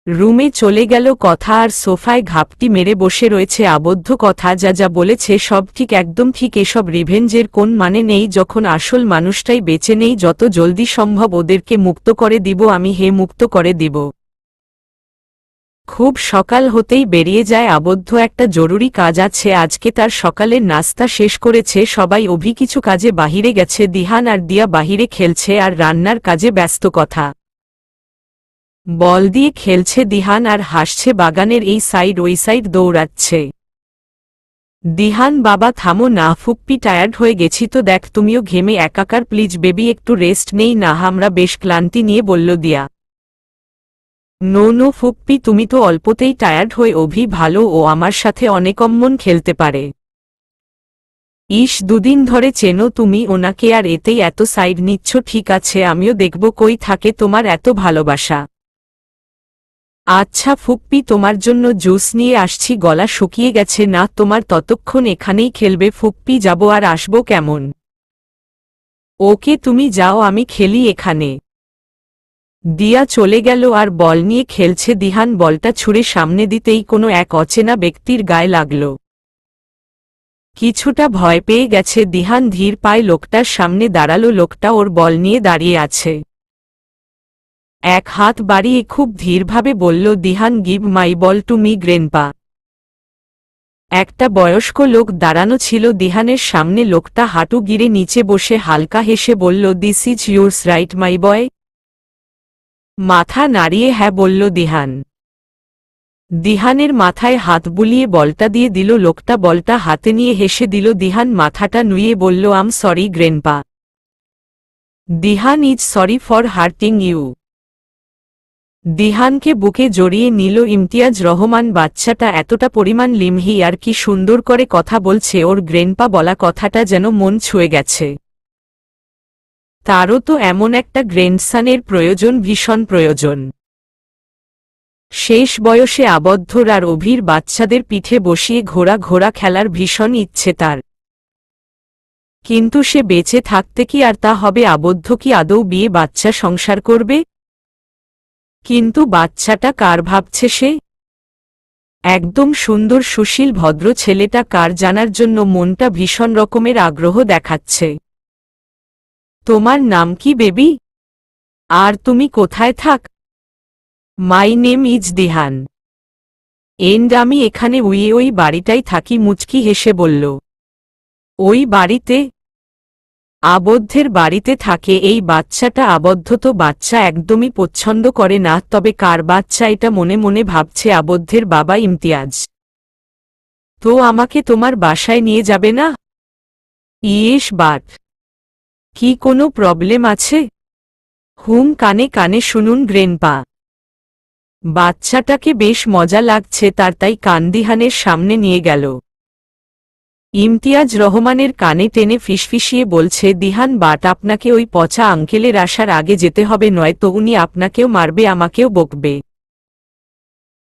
রুমে চলে গেল কথা, আর সোফায় ঘাপটি মেরে বসে রয়েছে আবদ্ধ। কথা যা যা বলেছে সব ঠিক, একদম ঠিক। এসব রিভেঞ্জের কোন মানে নেই যখন আসল মানুষটাই বেঁচে নেই। যত জলদি সম্ভব ওদেরকে মুক্ত করে দিব আমি, হে মুক্ত করে দিব। খুব সকাল হতেই বেরিয়ে যায় আবদ্ধ, একটা জরুরি কাজ আছে আজকে। তার সকালের নাস্তা শেষ করেছে সবাই, অভি কিছু কাজে বাহিরে গেছে, দিহান আর দিয়া বাহিরে খেলছে আর রান্নার কাজে ব্যস্ত। কথা বল দিয়ে খেলছে দিহান আর হাসছে, বাগানের এই সাইড ওই সাইড দৌড়াচ্ছে। দিহান, বাবা থামো না, ফুপ্পি টায়ার্ড হয়ে গেছি তো, দেখ তুমিও ঘেমে একাকার, প্লিজ বেবি একটু রেস্ট নেই না? আমরা বেশ ক্লান্তি নিয়ে বলল দিয়া। নো ফুপ্পি, তুমি তো অল্পতেই টায়ার্ড হয়ে। অভি ভালো, ও আমার সাথে অনেকম্মন খেলতে পারে। ইস, দুদিন ধরে চেনো তুমি ওনাকে আর এতেই এত সাইড নিচ্ছ? ঠিক আছে, আমিও দেখব কই থাকে তোমার এত ভালোবাসা। আচ্ছা ফুপ্পি, তোমার জন্য জুস নিয়ে আসছি, গলা শুকিয়ে গেছে না তোমার? ততক্ষণ এখানেই খেলবে ফুপ্পি? যাব আর আসবো কেমন? ওকে তুমি যাও, আমি খেলি এখানে। দিয়া চলে গেল আর বল নিয়ে খেলছে। দিহান বলটা ছুঁড়ে সামনে দিতেই কোনো এক অচেনা ব্যক্তির গায়ে লাগল। কিছুটা ভয় পেয়ে গেছে দিহান, ধীর পায়ে লোকটার সামনে দাঁড়ালো। লোকটা ওর বল নিয়ে দাঁড়িয়ে আছে। এক হাত বাড়িয়ে খুব ধীরভাবে বলল, Dihan give my ball to me grandpa. একটা বয়স্ক লোক দাঁড়ানো ছিল দিহানের সামনে। লোকটা হাঁটু গিরে নিচে বসে হালকা হেসে বলল, দিস ইজ ইউরস রাইট মাই বয়। মাথা নাড়িয়ে হ্যাঁ বলল দিহান। দিহানের মাথায় হাত বুলিয়ে বলটা দিয়ে দিল। লোকটা বলটা হাতে নিয়ে হেসে দিল। দিহান মাথাটা নুইয়ে বলল, I'm sorry grandpa. Dihan is sorry for hurting you. দিহানকে বুকে জড়িয়ে নিল ইমতিয়াজ রহমান। বাচ্চাটা এতটা পরিমাণ লিমহি আর কি সুন্দর করে কথা বলছে, ওর গ্র্যান্ডপা বলা কথাটা যেন মন ছুঁয়ে গেছে। তারও তো এমন একটা গ্র্যান্ডসনের প্রয়োজন, ভীষণ প্রয়োজন। শেষ বয়সে আবদ্ধর আর অভির বাচ্চাদের পিঠে বসিয়ে ঘোড়া খেলার ভীষণ ইচ্ছে তার। কিন্তু সে বেঁচে থাকতে কি আর তা হবে? আবদ্ধ কি আদৌ বিয়ে বাচ্চা সংসার করবে? কিন্তু বাচ্চাটা কার ভাবছে সে? একদম সুন্দর সুশীল ভদ্র ছেলেটা কার জানার জন্য মনটা ভীষণ রকমের আগ্রহ দেখাচ্ছে। তোমার নাম কি বেবি? আর তুমি কোথায় থাক? My name is Dihan and আমি এখানে ওই বাড়িটাই থাকি। মুচকি হেসে বলল, ওই বাড়িতে? আবদ্ধের বাড়িতে থাকে এই বাচ্চাটা? আবদ্ধ তো বাচ্চা একদমই পছন্দ করে না। তবে কার বাচ্চা এটা মনে মনে ভাবছে আবদ্ধের বাবা ইমতিয়াজ। তো আমাকে তোমার বাসায় নিয়ে যাবে না? ইয়েস বাট কি কোনো প্রবলেম আছে? কানে কানে শুনুন গ্র্যান্ডপা। বাচ্চাটাকে বেশ মজা লাগছে তার, তাই কান দিহানের সামনে নিয়ে গেল। ইমতিয়াজ রহমানের কানে টেনে ফিসফিসিয়ে বলছে, দিহান বাট, আপনাকে ওই পচা আঙ্কেলের আসার আগে যেতে হবে, নয়তো উনি আপনাকেও মারবে আমাকেও বকবে।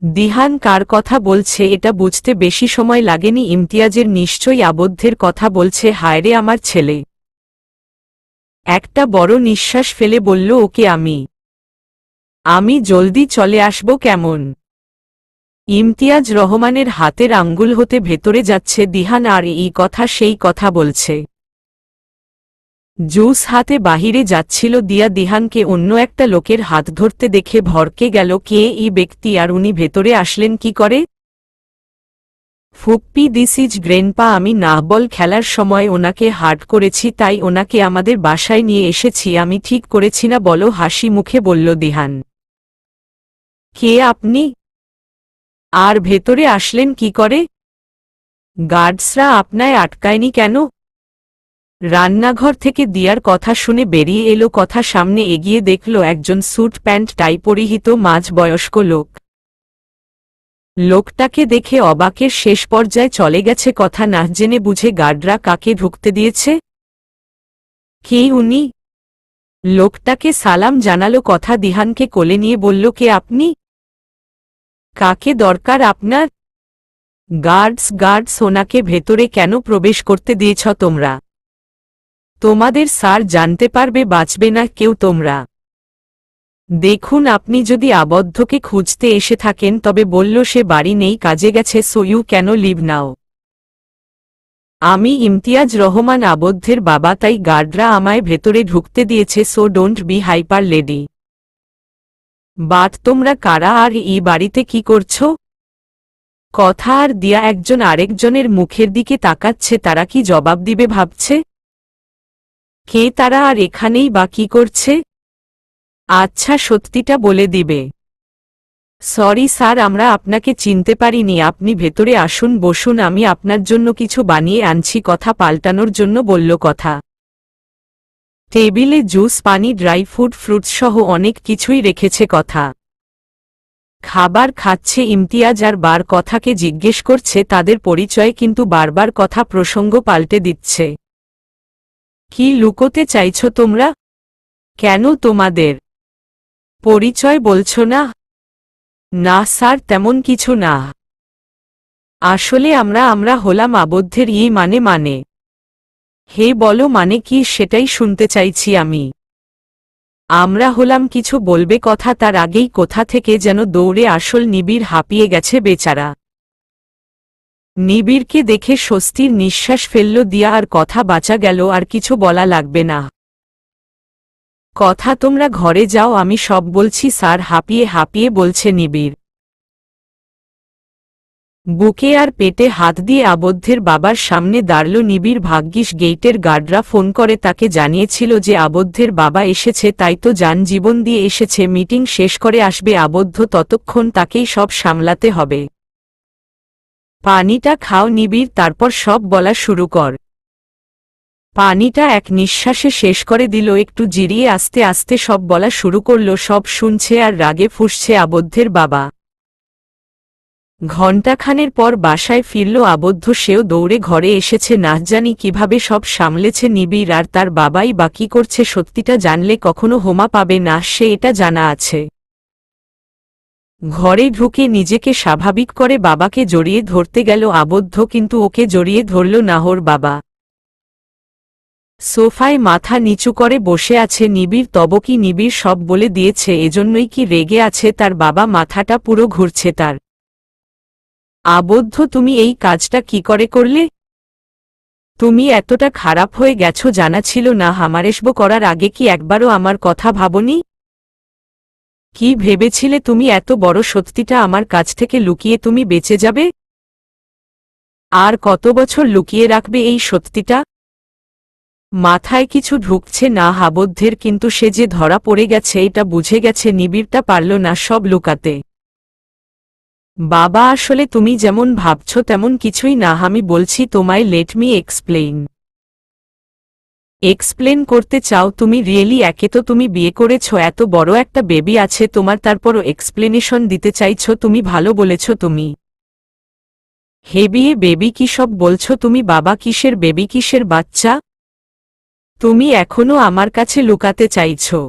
দিহান কার কথা বলছে এটা বুঝতে বেশি সময় লাগেনি। ইমতিয়াজের নিশ্চয়ই আবদ্ধের কথা বলছে। হায়রে আমার ছেলে। একটা বড় নিঃশ্বাস ফেলে বলল, ওকে আমি জলদি চলে আসব কেমন। ইমতিয়াজ রহমানের হাতের আঙ্গুল হতে ভেতরে যাচ্ছে দিহান, আর এই কথা সেই কথা বলছে। জুস হাতে বাহিরে যাচ্ছিল দিয়া দিহানকে অন্য একটা লোকের হাত ধরতে দেখে ভরকে গেল। কে এই ব্যক্তি, আর উনি ভেতরে আসলেন কি করে? ফুপ্পি, দিস ইজ গ্রেনপা। আমি নাহবল খেলার সময় ওনাকে হার্ট করেছি, তাই ওনাকে আমাদের বাসায় নিয়ে এসেছি। আমি ঠিক করেছি না বলো? হাসি মুখে বলল দিহান। কে আপনি? আর ভেতরে আসলেন কি করে? গার্ডসরা আপনায় আটকায়নি কেন? রান্নাঘর থেকে দিয়ার কথা শুনে বেরিয়ে এলো। কথা সামনে এগিয়ে দেখল একজন স্যুট প্যান্ট টাই পরিহিত মাঝবয়স্ক লোক। লোকটাকে দেখে অবাকের শেষ পর্যায়ে চলে গেছে। কথা না জেনে বুঝে গার্ডরা কাকে ঢুকতে দিয়েছে? কে উনি? লোকটাকে সালাম জানালো। কথা দিহানকে কোলে নিয়ে বলল, কে আপনি? কাকে দরকার আপনার? গার্ডস, ওনাকে ভেতরে কেন প্রবেশ করতে দিয়েছ তোমরা? তোমাদের স্যার জানতে পারবে, বাঁচবে না কেউ তোমরা। দেখুন, আপনি যদি আবদ্ধকে খুঁজতে এসে থাকেন তবে বলল সে বাড়ি নেই, কাজে গেছে, সো ইউ ক্যান লিভ নাও। আমি ইমতিয়াজ রহমান, আবদ্ধের বাবা, তাই গার্ডরা আমায় ভেতরে ঢুকতে দিয়েছে। So don't be hyper lady. But তোমরা কারা আর এই বাড়িতে কি করছো? কথা আর দিয়া একজন আরেকজনের মুখের দিকে তাকাচ্ছে। তারা কি জবাব দিবে ভাবছে। কে তারা আর এখানেই বা কি করছে? আচ্ছা, সত্যিটা বলে দিবে। সরি স্যার, আমরা আপনাকে চিনতে পারিনি। আপনি ভেতরে আসুন, বসুন, আমি আপনার জন্য কিছু বানিয়ে আনছি। কথা পাল্টানোর জন্য বলল কথা। টেবিলে জুস, পানি, ড্রাই ফ্রুটস সহ অনেক কিছুই রেখেছে কথা। খাবার খাচ্ছে ইমতিয়াজ আর বার কথাকে জিজ্ঞেস করছে তাদের পরিচয়, কিন্তু বারবার কথা প্রসঙ্গ পাল্টে দিচ্ছে। কি লুকোতে চাইছো তোমরা? কেন তোমাদের পরিচয় বলছো না? না স্যার, তেমন কিছু না। আসলে আমরা হলাম আবদ্ধের। মানে হে বলো, মানে কি সেটাই শুনতে চাইছি আমি। আমরা হলাম কিছু বলবে কথা, তার আগেই কোথা থেকে যেন দৌড়ে আসল নিবিড়। হাঁপিয়ে গেছে বেচারা। নিবিড়কে দেখে স্বস্তির নিঃশ্বাস ফেলল দিয়া। আর কথা বাঁচা গেল, আর কিছু বলা লাগবে না। কথা তোমরা ঘরে যাও, আমি সব বলছি স্যার। হাঁপিয়ে হাঁপিয়ে বলছে নিবিড়। বুকে আর পেটে হাত দিয়ে আবদ্ধের বাবার সামনে দাঁড়ল নিবিড়। ভাগ্যিস গেইটের গার্ডরা ফোন করে তাকে জানিয়েছিল যে আবদ্ধের বাবা এসেছে, তাই তো যান জীবন দিয়ে এসেছে। মিটিং শেষ করে আসবে আবদ্ধ, ততক্ষণ তাকেই সব সামলাতে হবে। পানিটা খাও নিবিড়, তারপর সব বলা শুরু কর। পানিটা এক নিঃশ্বাসে শেষ করে দিল। একটু জিরিয়ে আস্তে আস্তে সব বলা শুরু করল। সব শুনছে আর রাগে ফুঁসছে আবদ্ধের বাবা। ঘণ্টাখানের পর বাসায় ফিরল আবদ্ধ। সেও দৌড়ে ঘরে এসেছে। না জানি কিভাবে সব সামলেছে নিবিড়, আর তার বাবাই বা কি করছে সত্যিটা জানলে কখনো হোমা পাবে না, সে এটা জানা আছে। ঘরে ঢুকে নিজেকে স্বাভাবিক করে বাবাকে জড়িয়ে ধরতে গেল আবদ্ধ, কিন্তু ওকে জড়িয়ে ধরল না ওর বাবা। সোফায় মাথা নিচু করে বসে আছে নিবিড়। তব কি নিবিড় সব বলে দিয়েছে? এজন্যই কি রেগে আছে তার বাবা? মাথাটা পুরো ঘুরছে তার। আবদ্ধ, তুমি এই কাজটা কি করে করলে? তুমি এতটা খারাপ হয়ে গেছো জানা ছিল না? হামারেসব করার আগে কি একবারও আমার কথা ভাবনি? কি ভেবেছিলে তুমি এত বড় সত্যিটা আমার কাছ থেকে লুকিয়ে তুমি বেঁচে যাবে? আর কত বছর লুকিয়ে রাখবে এই সত্যিটা? মাথায় কিছু ঢুকছে না আবদ্ধের, কিন্তু সে যে ধরা পড়ে গেছে এটা বুঝে গেছে। নিবিড়টা পারল না সব লুকাতে। বাবা, আসলে তুমি যেমন ভাবছো তেমন কিছুই না। আমি বলছি তোমায়, লেট মি এক্সপ্লেন করতে চাও তুমি রিয়েলি? একে তো তুমি বিয়ে করেছো, এত বড় একটা বেবি আছে তোমার, তারপরও এক্সপ্লেনেশন দিতে চাইছো? তুমি ভালো বলেছ তুমি। হে বিয়ে বেবি কি সব বলছো তুমি? বাবা কিসের বেবি, কিসের বাচ্চা? তুমি এখনো আমার কাছে লুকাতে চাইছো?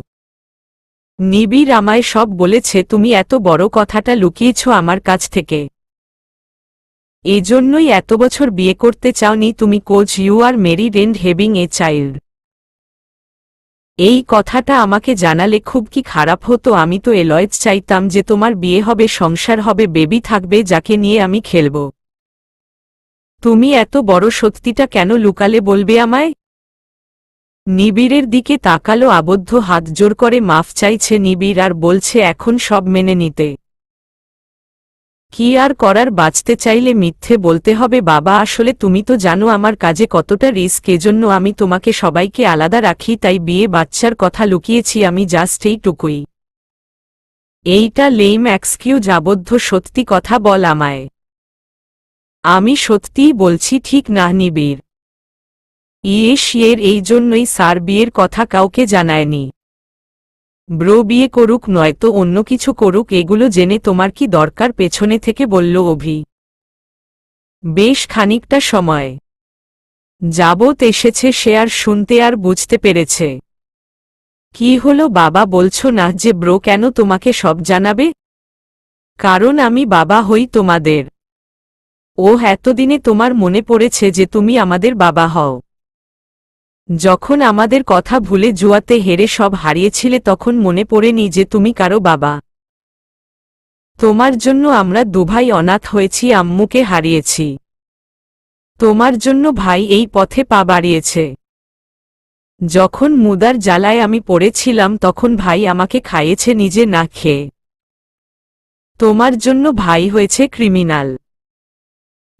নিবিড় আমায় সব বলেছে, তুমি এত বড় কথাটা লুকিয়েছ আমার কাছ থেকে। এজন্যই এত বছর বিয়ে করতে চাওনি তুমি। Coach you are married and having a child. এই কথাটা আমাকে জানালে খুব কি খারাপ হতো? আমি তো এলয়েজ চাইতাম যে তোমার বিয়ে হবে, সংসার হবে, বেবি থাকবে যাকে নিয়ে আমি খেলব। তুমি এত বড় সত্যিটা কেন লুকালে বলবে আমায়? নিবিড়ের দিকে তাকালো আবদ্ধ, হাত জোর করে মাফ চাইছে নিবিড় আর বলছে এখন সব মেনে নিতে। কি আর করার, বাঁচতে চাইলে মিথ্যে বলতে হবে। বাবা আসলে তুমি তো জানো আমার কাজে কতটা রিস্ক, এজন্য আমি তোমাকে সবাইকে আলাদা রাখি, তাই বিয়ে বাচ্চার কথা লুকিয়েছি আমি, জাস্ট এইটুকুই। এইটা লেম এক্সকিউজ আবদ্ধ, সত্যি কথা বল আমায়। আমি সত্যিই বলছি, ঠিক না নিবিড়? এই জন্যই স্যার বিয়ের কথা কাউকে জানায়নি। ব্রো বিয়ে করুক নয়তো অন্য কিছু করুক, এগুলো জেনে তোমার কি দরকার? পেছনে থেকে বলল অভি। বেশ খানিকটা সময় যাবত এসেছে সে, আর শুনতে আর বুঝতে পেরেছে। কি হলো বাবা, বলছো না যে ব্রো কেন তোমাকে সব জানাবে? কারণ আমি বাবা হই তোমাদের। ও এতদিনে তোমার মনে পড়েছে যে তুমি আমাদের বাবা হও? যখন আমাদের কথা ভুলে জুয়াতে হেরে সব হারিয়েছিলে তখন মনে পড়েনি যে তুমি কারো বাবা? তোমার জন্য আমরা দুভাই অনাথ হয়েছি, আম্মুকে হারিয়েছি। তোমার জন্য ভাই এই পথে পা বাড়িয়েছে। যখন মুদার জ্বালায় আমি পড়েছিলাম তখন ভাই আমাকে খাইয়েছে নিজে না খেয়ে। তোমার জন্য ভাই হয়েছে ক্রিমিনাল।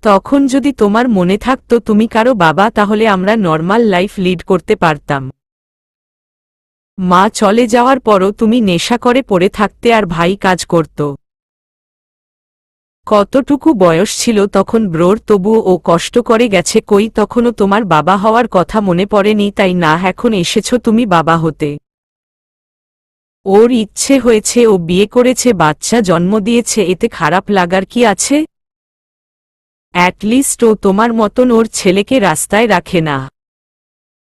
তখন যদি তোমার মনে থাকতো তুমি কারো বাবা, তাহলে আমরা নর্মাল লাইফ লিড করতে পারতাম। মা চলে যাওয়ার পরও তুমি নেশা করে পড়ে থাকতে আর ভাই কাজ করত। কতটুকু বয়স ছিল তখন ব্রোর, তবুও ও কষ্ট করে গেছে। কই তখনও তোমার বাবা হওয়ার কথা মনে পড়েনি, তাই না? এখন এসেছো তুমি বাবা হতে। ওর ইচ্ছে হয়েছে, ও বিয়ে করেছে, বাচ্চা জন্ম দিয়েছে, এতে খারাপ লাগার কি আছে? অ্যাটলিস্ট ও তোমার মতন ওর ছেলেকে রাস্তায় রাখে না,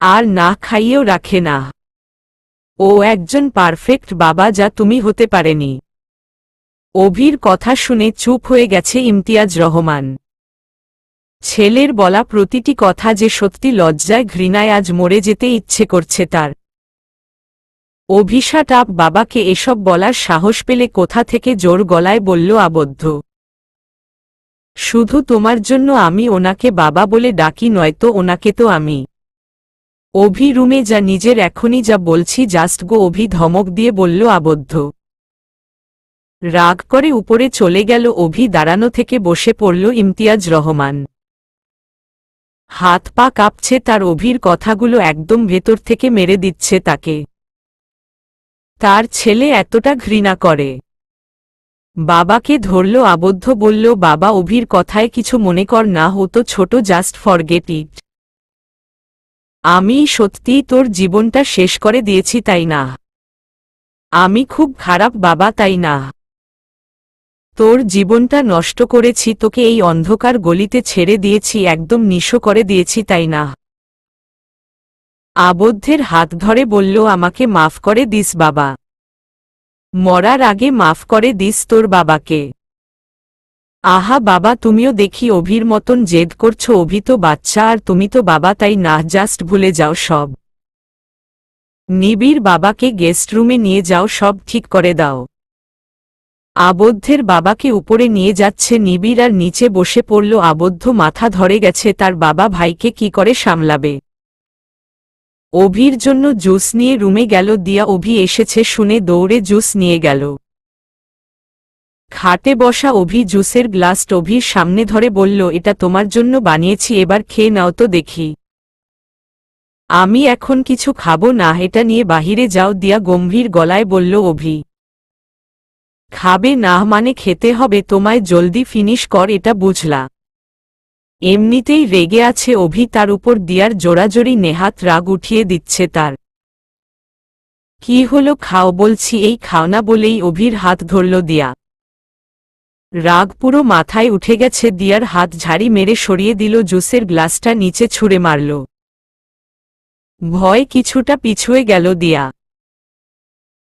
আর না খাইয়েও রাখে না। ও একজন পারফেক্ট বাবা, যা তুমি হতে পারেনি। অভির কথা শুনে চুপ হয়ে গেছে ইমতিয়াজ রহমান। ছেলের বলা প্রতিটি কথা যে সত্যি লজ্জায় ঘৃণায় আজ মরে যেতে ইচ্ছে করছে তার। অভিশাট আপ বাবাকে এসব বলার সাহস পেলে কোথা থেকে? জোর গলায় বলল আবদ্ধ। শুধু তোমার জন্য আমি ওনাকে বাবা বলে ডাকি, নয়তো ওনাকে তো আমি। অভি রুমে যা, নিজের এখনই যা বলছি, জাস্ট গো। অভি ধমক দিয়ে বলল আবদ্ধ। রাগ করে উপরে চলে গেল অভি। দাঁড়ানো থেকে বসে পড়ল ইমতিয়াজ রহমান। হাত পা কাঁপছে তার, অভির কথাগুলো একদম ভেতর থেকে মেরে দিচ্ছে তাকে। তার ছেলে এতটা ঘৃণা করে? বাবাকে ধরল আবদ্ধ, বলল বাবা অভির কথায় কিছু মনে কর না, হতো ছোট, জাস্ট ফরগেট ইট। আমি সত্যিই তোর জীবনটা শেষ করে দিয়েছি তাই না? আমি খুব খারাপ বাবা তাই না? তোর জীবনটা নষ্ট করেছি, তোকে এই অন্ধকার গলিতে ছেড়ে দিয়েছি, একদম নিঃস্ব করে দিয়েছি তাই না? আবদ্ধের হাত ধরে বলল আমাকে মাফ করে দিস বাবা। মরার আগে মাফ করে দিস তোর বাবাকে। আহা বাবা, তুমিও দেখি অভির মতন জেদ করছো। অভি তো বাচ্চা আর তুমি তো বাবা তাই না? জাস্ট ভুলে যাও সব। নিবিড়, বাবাকে গেস্ট রুমে নিয়ে যাও, সব ঠিক করে দাও। আবদ্ধের বাবাকে উপরে নিয়ে যাচ্ছে নিবিড়, আর নিচে বসে পড়ল আবদ্ধ। মাথা ধরে গেছে তার, বাবা ভাইকে কি করে সামলাবে। অভির জন্য জুস নিয়ে রুমে গেল দিয়া। অভি এসেছে শুনে দৌড়ে জুস নিয়ে গেল। খাটে বসা অভি জুসের গ্লাস অভির সামনে ধরে বলল এটা তোমার জন্য বানিয়েছি, এবার খেয়ে নাও তো দেখি। আমি এখন কিছু খাবো না, এটা নিয়ে বাহিরে যাও দিয়া গম্ভীর গলায় বলল অভি। খাবে না মানে খেতে হবে তোমায়, জলদি ফিনিশ কর, এটা বুঝলা? এমনিতেই রেগে আছে অভি, তার উপর দিয়ার জোরাজোরি নেহাত রাগ উঠিয়ে দিচ্ছে তার। কি হলো? খাও বলছি, এই খাও না বলেই অভির হাত ধরল দিয়া। রাগ পুরো মাথায় উঠে গেছে। দিয়ার হাত ঝাড়ি মেরে সরিয়ে দিল, জুসের গ্লাসটা নিচে ছুঁড়ে মারল। ভয় কিছুটা পিছুয়ে গেল দিয়া।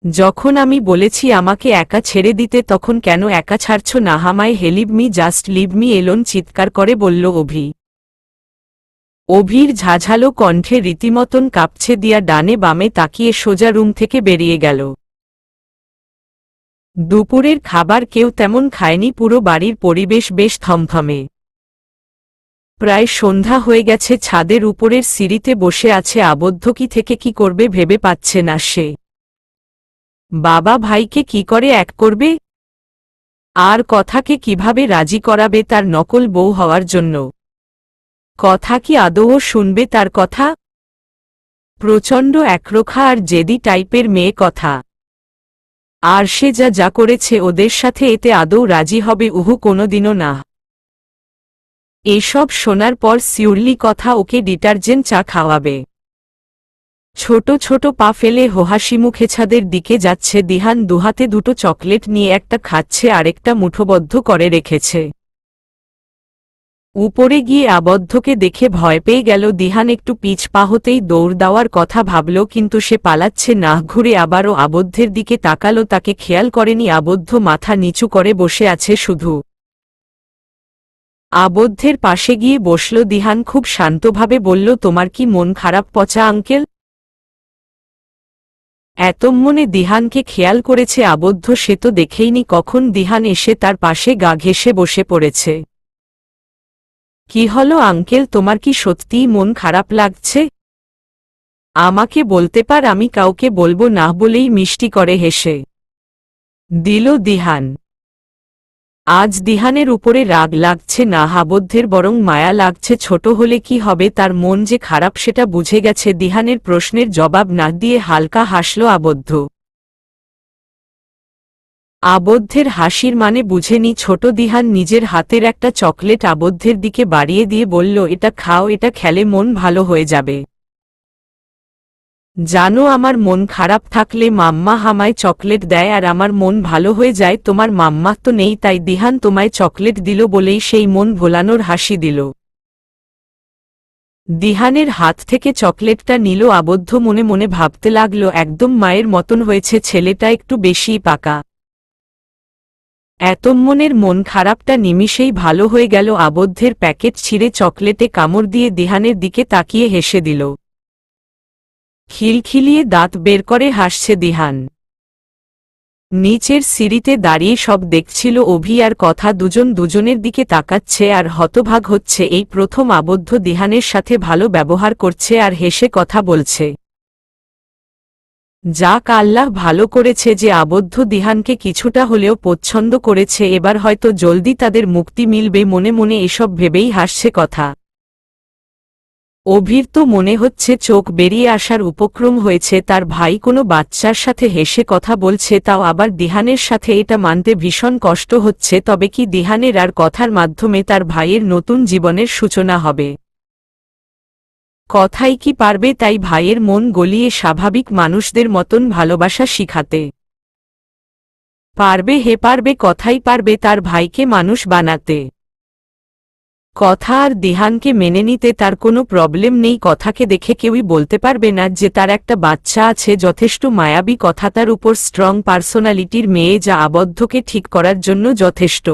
যখন আমি বলেছি আমাকে একা ছেড়ে দিতে, তখন কেন একা ছাড়ছ না? হামায় হেলিভ মি, জাস্ট লিভ মি এলোন, চিৎকার করে বলল অভি। অভির ঝাঝালো কণ্ঠে রীতিমতন কাঁপছে। দিয়া ডানে বামে তাকিয়ে সোজা রুম থেকে বেরিয়ে গেল। দুপুরের খাবার কেউ তেমন খায়নি। পুরো বাড়ির পরিবেশ বেশ থমথমে। প্রায় সন্ধ্যা হয়ে গেছে। ছাদের উপরের সিঁড়িতে বসে আছে আবদ্ধ। কি থেকে কি করবে ভেবে পাচ্ছে না সে। বাবা ভাইকে কি করে এক করবে, আর কথাকে কিভাবে রাজি করাবে তার নকল বউ হওয়ার জন্য? কথা কি আদৌ শুনবে তার কথা? প্রচণ্ড একরোখা আর জেদি টাইপের মেয়ে কথা। আর সে যা যা করেছে ওদের সাথে, এতে আদৌ রাজি হবে? কোনোদিনও না। এসব শোনার পর সিউরলি কথা, ওকে ডিটারজেন্ট চা খাওয়াবে। ছোট ছোট পা ফেলে হাসিমুখে ছাদের দিকে যাচ্ছে দিহান। দুহাতে দুটো চকলেট নিয়ে একটা খাচ্ছে, আরেকটা মুঠোবদ্ধ করে রেখেছে। উপরে গিয়ে আবদ্ধকে দেখে ভয় পেয়ে গেল দিহান। একটু পিছ পা হতেই দৌড় দেওয়ার কথা ভাবল, কিন্তু সে পালাচ্ছে না। ঘুরে আবারও আবদ্ধের দিকে তাকালো, তাকে খেয়াল করেনি। আবদ্ধ মাথা নিচু করে বসে আছে শুধু। আবদ্ধের পাশে গিয়ে বসল দিহান। খুব শান্তভাবে বলল, তোমার কি মন খারাপ পচা আঙ্কেল? মনে দিহানকে খেয়াল করেছে আবদ্ধ, সে তো দেখেইনি কখন দিহান এসে তার পাশে গা ঘেঁষে বসে পড়েছে। কি হলো আঙ্কেল, তোমার কি সত্যিই মন খারাপ লাগছে? আমাকে বলতে পার, আমি কাউকে বলবো না বলেই মিষ্টি করে হেসে দিল দিহান। আজ দিহানের উপরে রাগ লাগছে না আবদ্ধের, বরং মায়া লাগছে। ছোট হলে কি হবে, তার মন যে খারাপ সেটা বুঝে গেছে। দিহানের প্রশ্নের জবাব না দিয়ে হালকা হাসল আবদ্ধ। আবদ্ধের হাসির মানে বুঝেনি ছোট দিহান নিজের হাতের একটা চকলেট আবদ্ধের দিকে বাড়িয়ে দিয়ে বলল, এটা খাও, এটা খেলে মন ভালো হয়ে যাবে। জানো, আমার মন খারাপ থাকলে মাম্মা আমায় চকলেট দেয় আর আমার মন ভালো হয়ে যায়। তোমার মাম্মা তো নেই, তাই দিহান তোমায় চকলেট দিল বলেই সেই মন ভোলানোর হাসি দিল। দিহানের হাত থেকে চকলেটটা নিল আবদ্ধ। মনে মনে ভাবতে লাগল, একদম মায়ের মতন হয়েছে ছেলেটা, একটু বেশিই পাকা। মনের মন খারাপটা নিমিষেই ভালো হয়ে গেল। আবদ্ধের প্যাকেট ছিঁড়ে চকলেটে কামড় দিয়ে দিহানের দিকে তাকিয়ে হেসে দিল। খিলখিলিয়ে দাঁত বের করে হাসছে দিহান। নিচের সিঁড়িতে দাঁড়িয়ে সব দেখছিল অভি আর কথা। দুজন দুজনের দিকে তাকাচ্ছে আর হতভাগ হচ্ছে। এই প্রথম আবদ্ধ দিহানের সাথে ভালো ব্যবহার করছে আর হেসে কথা বলছে। যাক, আল্লাহ ভালো করেছে যে আবদ্ধ দিহানকে কিছুটা হলেও পছন্দ করেছে। এবার হয়তো জলদি তাদের মুক্তি মিলবে। মনে মনে এসব ভেবেই হাসছে কথা। অভির তো মনে হচ্ছে চোখ বেরিয়ে আসার উপক্রম হয়েছে। তার ভাই কোনো বাচ্চার সাথে হেসে কথা বলছে, তাও আবার দিহানের সাথে। এটা মানতে ভীষণ কষ্ট হচ্ছে। তবে কি দিহানের আর কথার মাধ্যমে তার ভাইয়ের নতুন জীবনের সূচনা হবে? কথাই কি পারবে তাই ভাইয়ের মন গলিয়ে স্বাভাবিক মানুষদের মতন ভালোবাসা শিখাতে? পারবে, হে পারবে, কথাই পারবে তার ভাইকে মানুষ বানাতে। কথা আর দিহানকে মেনে নিতে তার কোনো প্রবলেম নেই। কথাকে দেখে কেউই বলতে পারবে না যে তার একটা বাচ্চা আছে। যথেষ্ট মায়াবী কথা, তার উপর স্ট্রং পার্সোনালিটির মেয়ে, যা আবদ্ধকে ঠিক করার জন্য যথেষ্ট।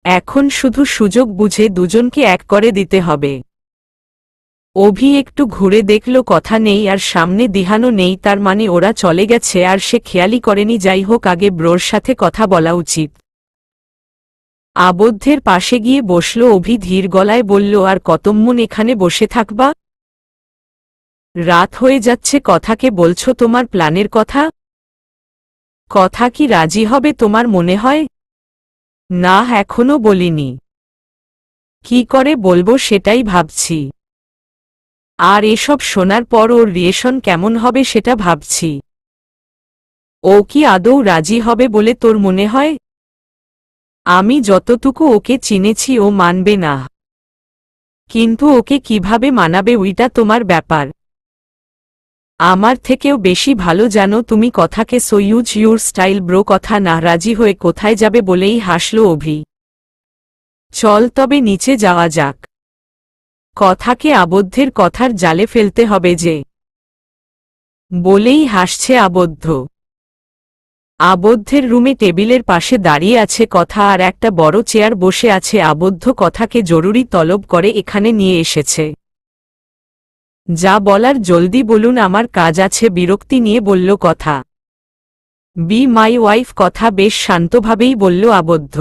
এখন শুধু সুযোগ বুঝে দুজনকে এক করে দিতে হবে। অভি একটু ঘুরে দেখল কথা নেই আর সামনে দিহানও নেই। তার মানে ওরা চলে গেছে আর সে খেয়ালই করেনি। যাই হোক, আগে ব্রোর সাথে কথা বলা উচিত। আবদ্ধের পাশে গিয়ে বসল অভি। ধীর গলায় বলল, আর কতক্ষণ এখানে বসে থাকবা? রাত হয়ে যাচ্ছে। কথাকে বলছো তোমার প্ল্যানের কথা? কথা কি রাজি হবে তোমার মনে হয়? না, এখনো বলিনি। কি করে বলবো সেটাই ভাবছি। আর এসব শোনার পর ওর রিয়েকশন কেমন হবে সেটা ভাবছি। ও কি আদৌ রাজি হবে বলে তোর মনে হয়? আমি যতটুকু ওকে চিনেছি ও মানবে না। কিন্তু ওকে কিভাবে মানাবে ওইটা তোমার ব্যাপার। আমার থেকেও বেশি ভালো জানো তুমি কথাকে, so use your style bro. কথা না রাজি হয়ে কোথায় যাবে বলেই হাসল অভি। চল তবে নিচে যাওয়া যাক। কথাকে আবদ্ধের কথার জালে ফেলতে হবে যে, বলেই হাসছে আবদ্ধ। আবদ্ধের রুমে টেবিলের পাশে দাঁড়িয়ে আছে কথা আর একটা বড় চেয়ার বসে আছে আবদ্ধ। কথাকে জরুরি তলব করে এখানে নিয়ে এসেছে। যা বলার জলদি বলুন, আমার কাজ আছে, বিরক্তি নিয়ে বলল কথা। B my wife. কথা বেশ শান্তভাবেই বলল আবদ্ধ।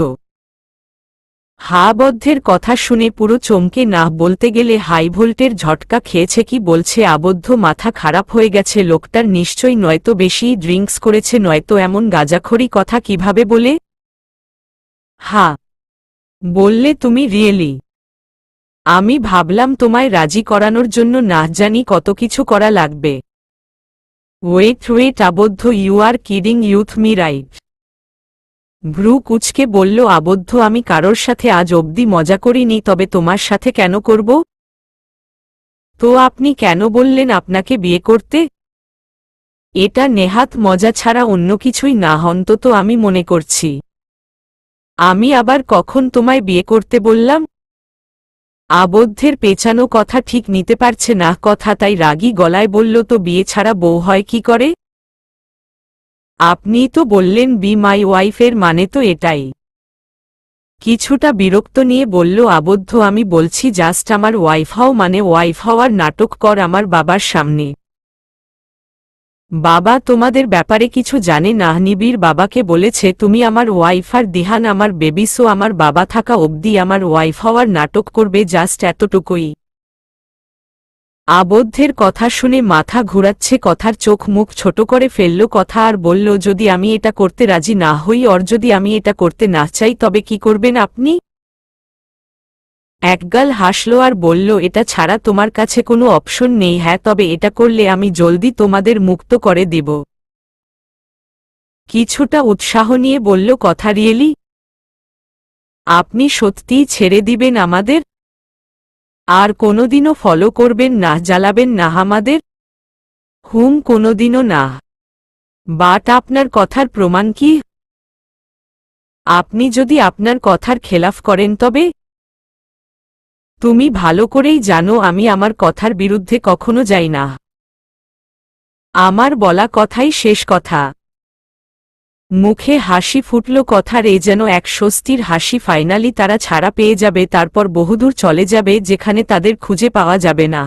আবদ্ধের কথা শুনে পুরো চমকে, না বলতে গেলে হাই ভোল্টের ঝটকা খেয়েছে। কি বলছে আবদ্ধ? মাথা খারাপ হয়ে গেছে লোকটার নিশ্চয়ই, নয়তো বেশি ড্রিঙ্কস করেছে, নয়তো এমন গাঁজাখড়ি কথা কিভাবে বলে। বললে তুমি রিয়েলি? আমি ভাবলাম তোমায় রাজি করানোর জন্য না জানি কত কিছু করা লাগবে। ওয়েট আবদ্ধ, you are kidding with me right? ভ্রু কুচকে বলল আবদ্ধ, আমি কারোর সাথে আজ অবধি মজা করিনি, তবে তোমার সাথে কেন করব? তো আপনি কেন বললেন আপনাকে বিয়ে করতে? এটা নেহাত মজা ছাড়া অন্য কিছুই না, অন্তত আমি মনে করছি। আমি আবার কখন তোমায় বিয়ে করতে বললাম? আবদ্ধের পেঁচানো কথা ঠিক নিতে পারছে না কথা, তাই রাগী গলায় বলল, তো বিয়ে ছাড়া বউ হয় কি করে? আপনিই তো বললেন বি মাই ওয়াইফের মানে তো এটাই। কিছুটা বিরক্ত নিয়ে বলল আবদ্ধ, আমি বলছি জাস্ট আমার ওয়াইফ হও, মানে ওয়াইফ হওয়ার নাটক কর আমার বাবার সামনে। বাবা তোমাদের ব্যাপারে কিছু জানে না? নিবিড় বাবাকে বলেছে তুমি আমার ওয়াইফ আর দিহান আমার বেবি, সো আমার বাবা থাকা অবধি আমার ওয়াইফ হওয়ার নাটক করবে, জাস্ট এতটুকুই। আবদ্ধের কথা শুনে মাথা ঘুরাচ্ছে কথার, চোখ মুখ ছোট করে ফেলল কথা আর বলল, যদি আমি এটা করতে রাজি না হই, আর যদি আমি এটা করতে না চাই, তবে কি করবেন আপনি? একগাল হাসল আর বলল, এটা ছাড়া তোমার কাছে কোনো অপশন নেই? হ্যাঁ, তবে এটা করলে আমি জলদি তোমাদের মুক্ত করে দিব। কিছুটা উৎসাহ নিয়ে বলল কথা, রিয়েলি? আপনি সত্যিই ছেড়ে দিবেন আমাদের? আর কোনোদিনও ফলো করবেন না, জ্বালাবেন না আমাদের? কোনোদিনও না। বাট আপনার কথার প্রমাণ কি? আপনি যদি আপনার কথার খেলাফ করেন তবে? তুমি ভালো করেই জানো আমি আমার কথার বিরুদ্ধে কখনো যাই না। আমার বলা কথাই শেষ কথা। মুখে হাসি ফুটল কথার, এ যেন এক স্বস্তির হাসি। ফাইনালি তারা ছাড়া পেয়ে যাবে, তারপর বহুদূর চলে যাবে যেখানে তাদের খুঁজে পাওয়া যাবে না।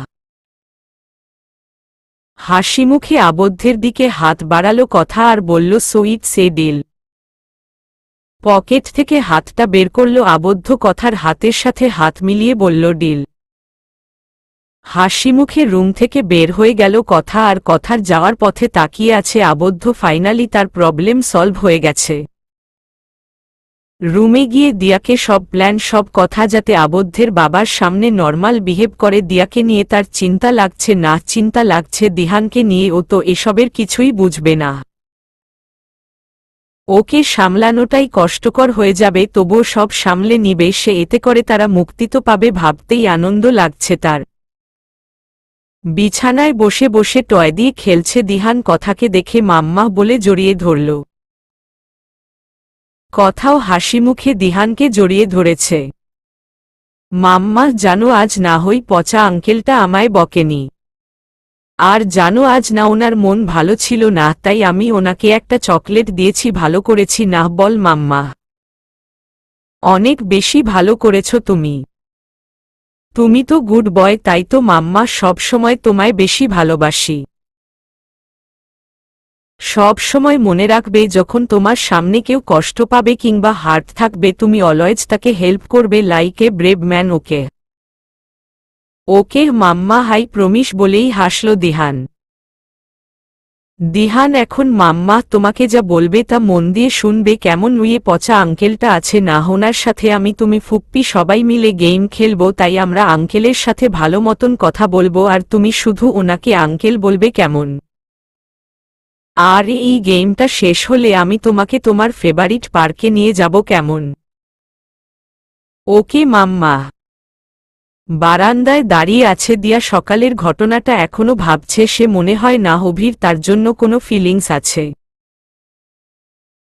হাসিমুখে আবদ্ধের দিকে হাত বাড়ালো কথা আর বলল, so it's a deal. Pocket থেকে হাতটা বের করল আবদ্ধ, কথার হাতের সাথে হাত মিলিয়ে বলল, ডিল। হাসিমুখে রুম থেকে বের হয়ে গেল কথা আর কথার যাওয়ার পথে তাকিয়ে আছে আবদ্ধ। ফাইনালি তার প্রবলেম সলভ হয়ে গেছে। রুমে গিয়ে দিয়াকে সব প্ল্যান, সব কথা যাতে আবদ্ধের বাবার সামনে নর্মাল বিহেভ করে। দিয়াকে নিয়ে তার চিন্তা লাগছে না, চিন্তা লাগছে দিহানকে নিয়ে। ও তো এসবের কিছুই বুঝবে না। ওকে সামলানোটাই কষ্টকর হয়ে যাবে, তবুও সব সামলে নিবে সে, এতে করে তারা মুক্তি তো পাবে, ভাবতেই আনন্দ লাগছে তার। বিছানায় বসে বসে টয় দিয়ে খেলছে দিহান কথাকে দেখে মাম্মা বলে জড়িয়ে ধরল। কথাও হাসিমুখে দিহানকে জড়িয়ে ধরেছে। মাম্মা জানো, আজ না হই পচা আঙ্কেলটা আমায় বকেনি। আর জানো, আজ না ওনার মন ভালো ছিল না, তাই আমি ওনাকে একটা চকলেট দিয়েছি। ভালো করেছি না বল মাম্মা? অনেক বেশি ভালো করেছ তুমি। তুমি তো গুড বয়, তাই তো মাম্মা সব সময় তোমায় বেশি ভালোবাসি। সব সময় মনে রাখবে, যখন তোমার সামনে কেউ কষ্ট পাবে কিংবা হার্ট থাকবে, তুমি অলওয়েজ তাকে হেল্প করবে, like a brave man. Okay? Okay mamma, I promise বলেই হাসল দিহান। দিহান এখন মাম্মা তোমাকে যা বলবে তা মন দিয়ে শুনবে, কেমন? উইয়ে পচা আঙ্কেলটা আছে না, ওনার সাথে আমি তুমি ফুপ্পি সবাই মিলে গেম খেলবো, তাই আমরা আঙ্কেলের সাথে ভালো মতন কথা বলবো আর তুমি শুধু ওনাকে আঙ্কেল বলবে, কেমন? আর এই গেমটা শেষ হলে আমি তোমাকে তোমার ফেভারিট পার্কে নিয়ে যাব, কেমন? ওকে মাম্মা। বারান্দায় দাঁড়িয়ে আছে দিয়া সকালের ঘটনাটা এখনো ভাবছে সে মনে হয় না অভির তার জন্য কোনো ফিলিংস আছে।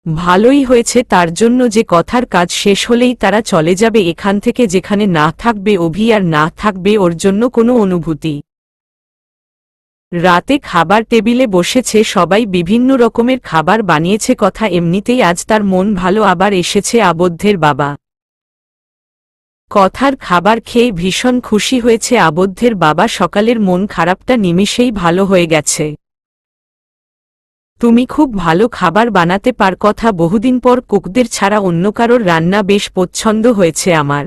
ভালোই হয়েছে তার জন্য যে কথার কাজ শেষ হলেই তারা চলে যাবে এখান থেকে যেখানে না থাকবে অভি আর না থাকবে ওর জন্য কোনো অনুভূতি। রাতে খাবার টেবিলে বসেছে সবাই বিভিন্ন রকমের খাবার বানিয়েছে কথা এমনিতেই আজ তার মন ভালো আবার এসেছে আবদ্ধের বাবা। কথার খাবার খেয়ে ভীষণ খুশি হয়েছে আবদ্ধের বাবা সকালের মন খারাপটা নিমেষেই ভালো হয়ে গেছে। তুমি খুব ভালো খাবার বানাতে পার কথা বহুদিন পর কুকদের ছাড়া অন্য কারোর রান্না বেশ পছন্দ হয়েছে আমার।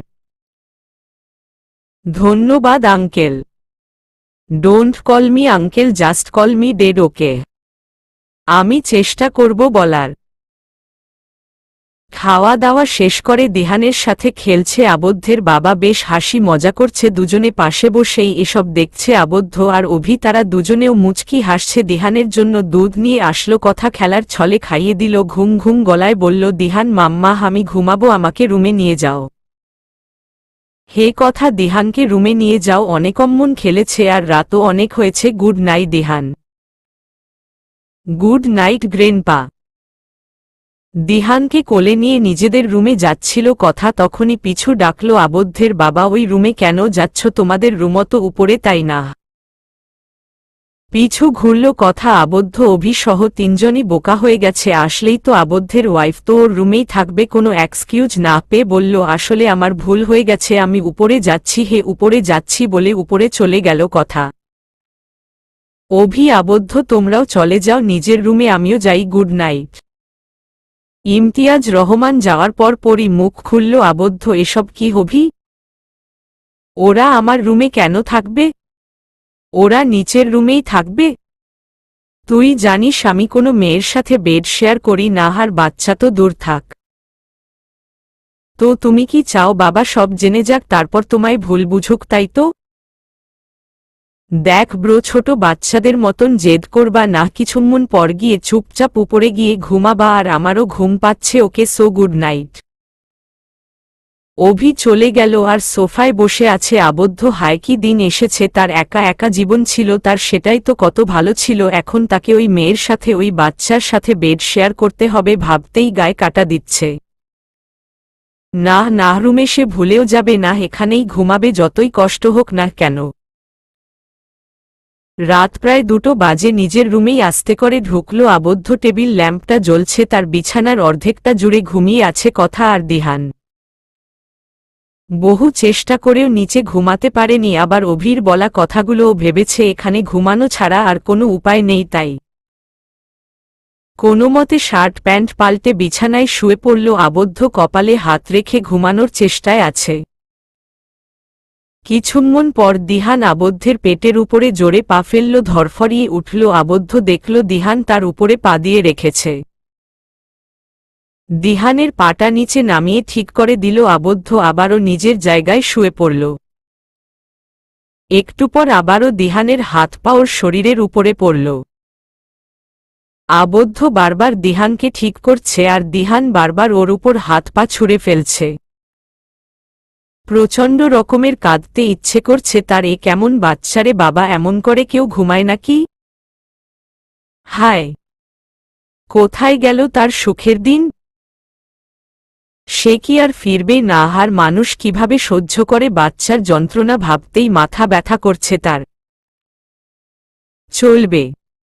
ধন্যবাদ uncle. Don't call me uncle just call me dad okay. আমি চেষ্টা করব বলার। খাওয়া দাওয়া শেষ করে দিহানের সাথে খেলছে আবদ্ধের বাবা বেশ হাসি মজা করছে দুজনে পাশে বসেই এসব দেখছে আবদ্ধ আর অভি তারা দুজনেও মুচকি হাসছে দিহানের জন্য দুধ নিয়ে আসলো কথা খেলার ছলে খাইয়ে দিল ঘুম ঘুম গলায় বলল দিহান মাম্মা আমি ঘুমাবো আমাকে রুমে নিয়ে যাও। হে কথা দিহানকে রুমে নিয়ে যাও অনেকক্ষণ খেলেছে আর রাতও অনেক হয়েছে good night Dihan. Good night grandpa. দিহানকে কোলে নিয়ে নিজেদের রুমে যাচ্ছিল কথা তখনই পিছু ডাকল আবদ্ধের বাবা ওই রুমে কেন যাচ্ছ তোমাদের রুমও তো উপরে তাই না। পিছু ঘুরল কথা আবদ্ধ অভি সহ তিনজনই বোকা হয়ে গেছে আসলেই তো আবদ্ধের ওয়াইফ তো ওর রুমেই থাকবে কোনো এক্সকিউজ না পেয়ে বলল আসলে আমার ভুল হয়ে গেছে আমি উপরে যাচ্ছি হে উপরে যাচ্ছি বলে উপরে চলে গেল কথা। অভি আবদ্ধ তোমরাও চলে যাও নিজের রুমে আমিও যাই গুড নাইট। ইমতিয়াজ রহমান যাওয়ার পর পরই মুখ খুলল আবদ্ধ এসব কি হবি? ওরা আমার রুমে কেন থাকবে? ওরা নিচের রুমেই থাকবে। তুই জানিস আমি কোনো মেয়ের সাথে বেড শেয়ার করি না আর বাচ্চা তো দূর থাক। তো তুমি কি চাও বাবা সব জেনে যাক তারপর তোমায় ভুল বুঝুক তাই তো? দেখ ব্রো ছোট বাচ্চাদের মতন জেদ করবা না কিছুক্ষণ পর গিয়ে চুপচাপ উপরে গিয়ে ঘুমাবা আর আমারও ঘুম পাচ্ছে ওকে সো গুড নাইট। অভি চলে গেল আর সোফায় বসে আছে আবদ্ধ হায় কি দিন এসেছে তার একা একা জীবন ছিল তার সেটাই তো কত ভালো ছিল এখন তাকে ওই মেয়ের সাথে ওই বাচ্চার সাথে বেড শেয়ার করতে হবে ভাবতেই গায়ে কাটা দিচ্ছে। না না রুমে সে ভুলেও যাবে না এখানেই ঘুমাবে যতই কষ্ট হোক না কেন। রাত প্রায় 2টো বাজে নিজের রুমেই আস্তে করে ঢুকল আবদ্ধ টেবিল ল্যাম্পটা জ্বলছে তার বিছানার অর্ধেকটা জুড়ে ঘুমিয়ে আছে কথা আর দিহান। বহু চেষ্টা করেও নিচে ঘুমাতে পারেনি আবার অভির বলা কথাগুলোও ভেবেছে এখানে ঘুমানো ছাড়া আর কোনো উপায় নেই তাই কোনোমতে শার্ট প্যান্ট পাল্টে বিছানায় শুয়ে পড়ল আবদ্ধ কপালে হাত রেখে ঘুমানোর চেষ্টায় আছে। কিছুক্ষণ পর দিহান আবদ্ধের পেটের উপরে জোরে পা ফেলল ধরফরিয়ে উঠল আবদ্ধ দেখল দিহান তার উপরে পা দিয়ে রেখেছে। দিহানের পাটা নিচে নামিয়ে ঠিক করে দিল আবদ্ধ আবারও নিজের জায়গায় শুয়ে পড়ল। একটু পর আবারও দিহানের হাত পা ওর শরীরের উপরে পড়ল। আবদ্ধ বারবার দিহানকে ঠিক করছে আর দিহান বারবার ওর উপর হাত পা ছুঁড়ে ফেলছে। প্রচণ্ড রকমের কাঁদতে ইচ্ছে করছে তার এ কেমন বাচ্চারে বাবা এমন করে কেউ ঘুমায় নাকি? হায় কোথায় গেল তার সুখের দিন? সে কি আর ফিরবে না আর মানুষ কিভাবে সহ্য করে বাচ্চার যন্ত্রণা ভাবতেই মাথা ব্যথা করছে তার। চলবে।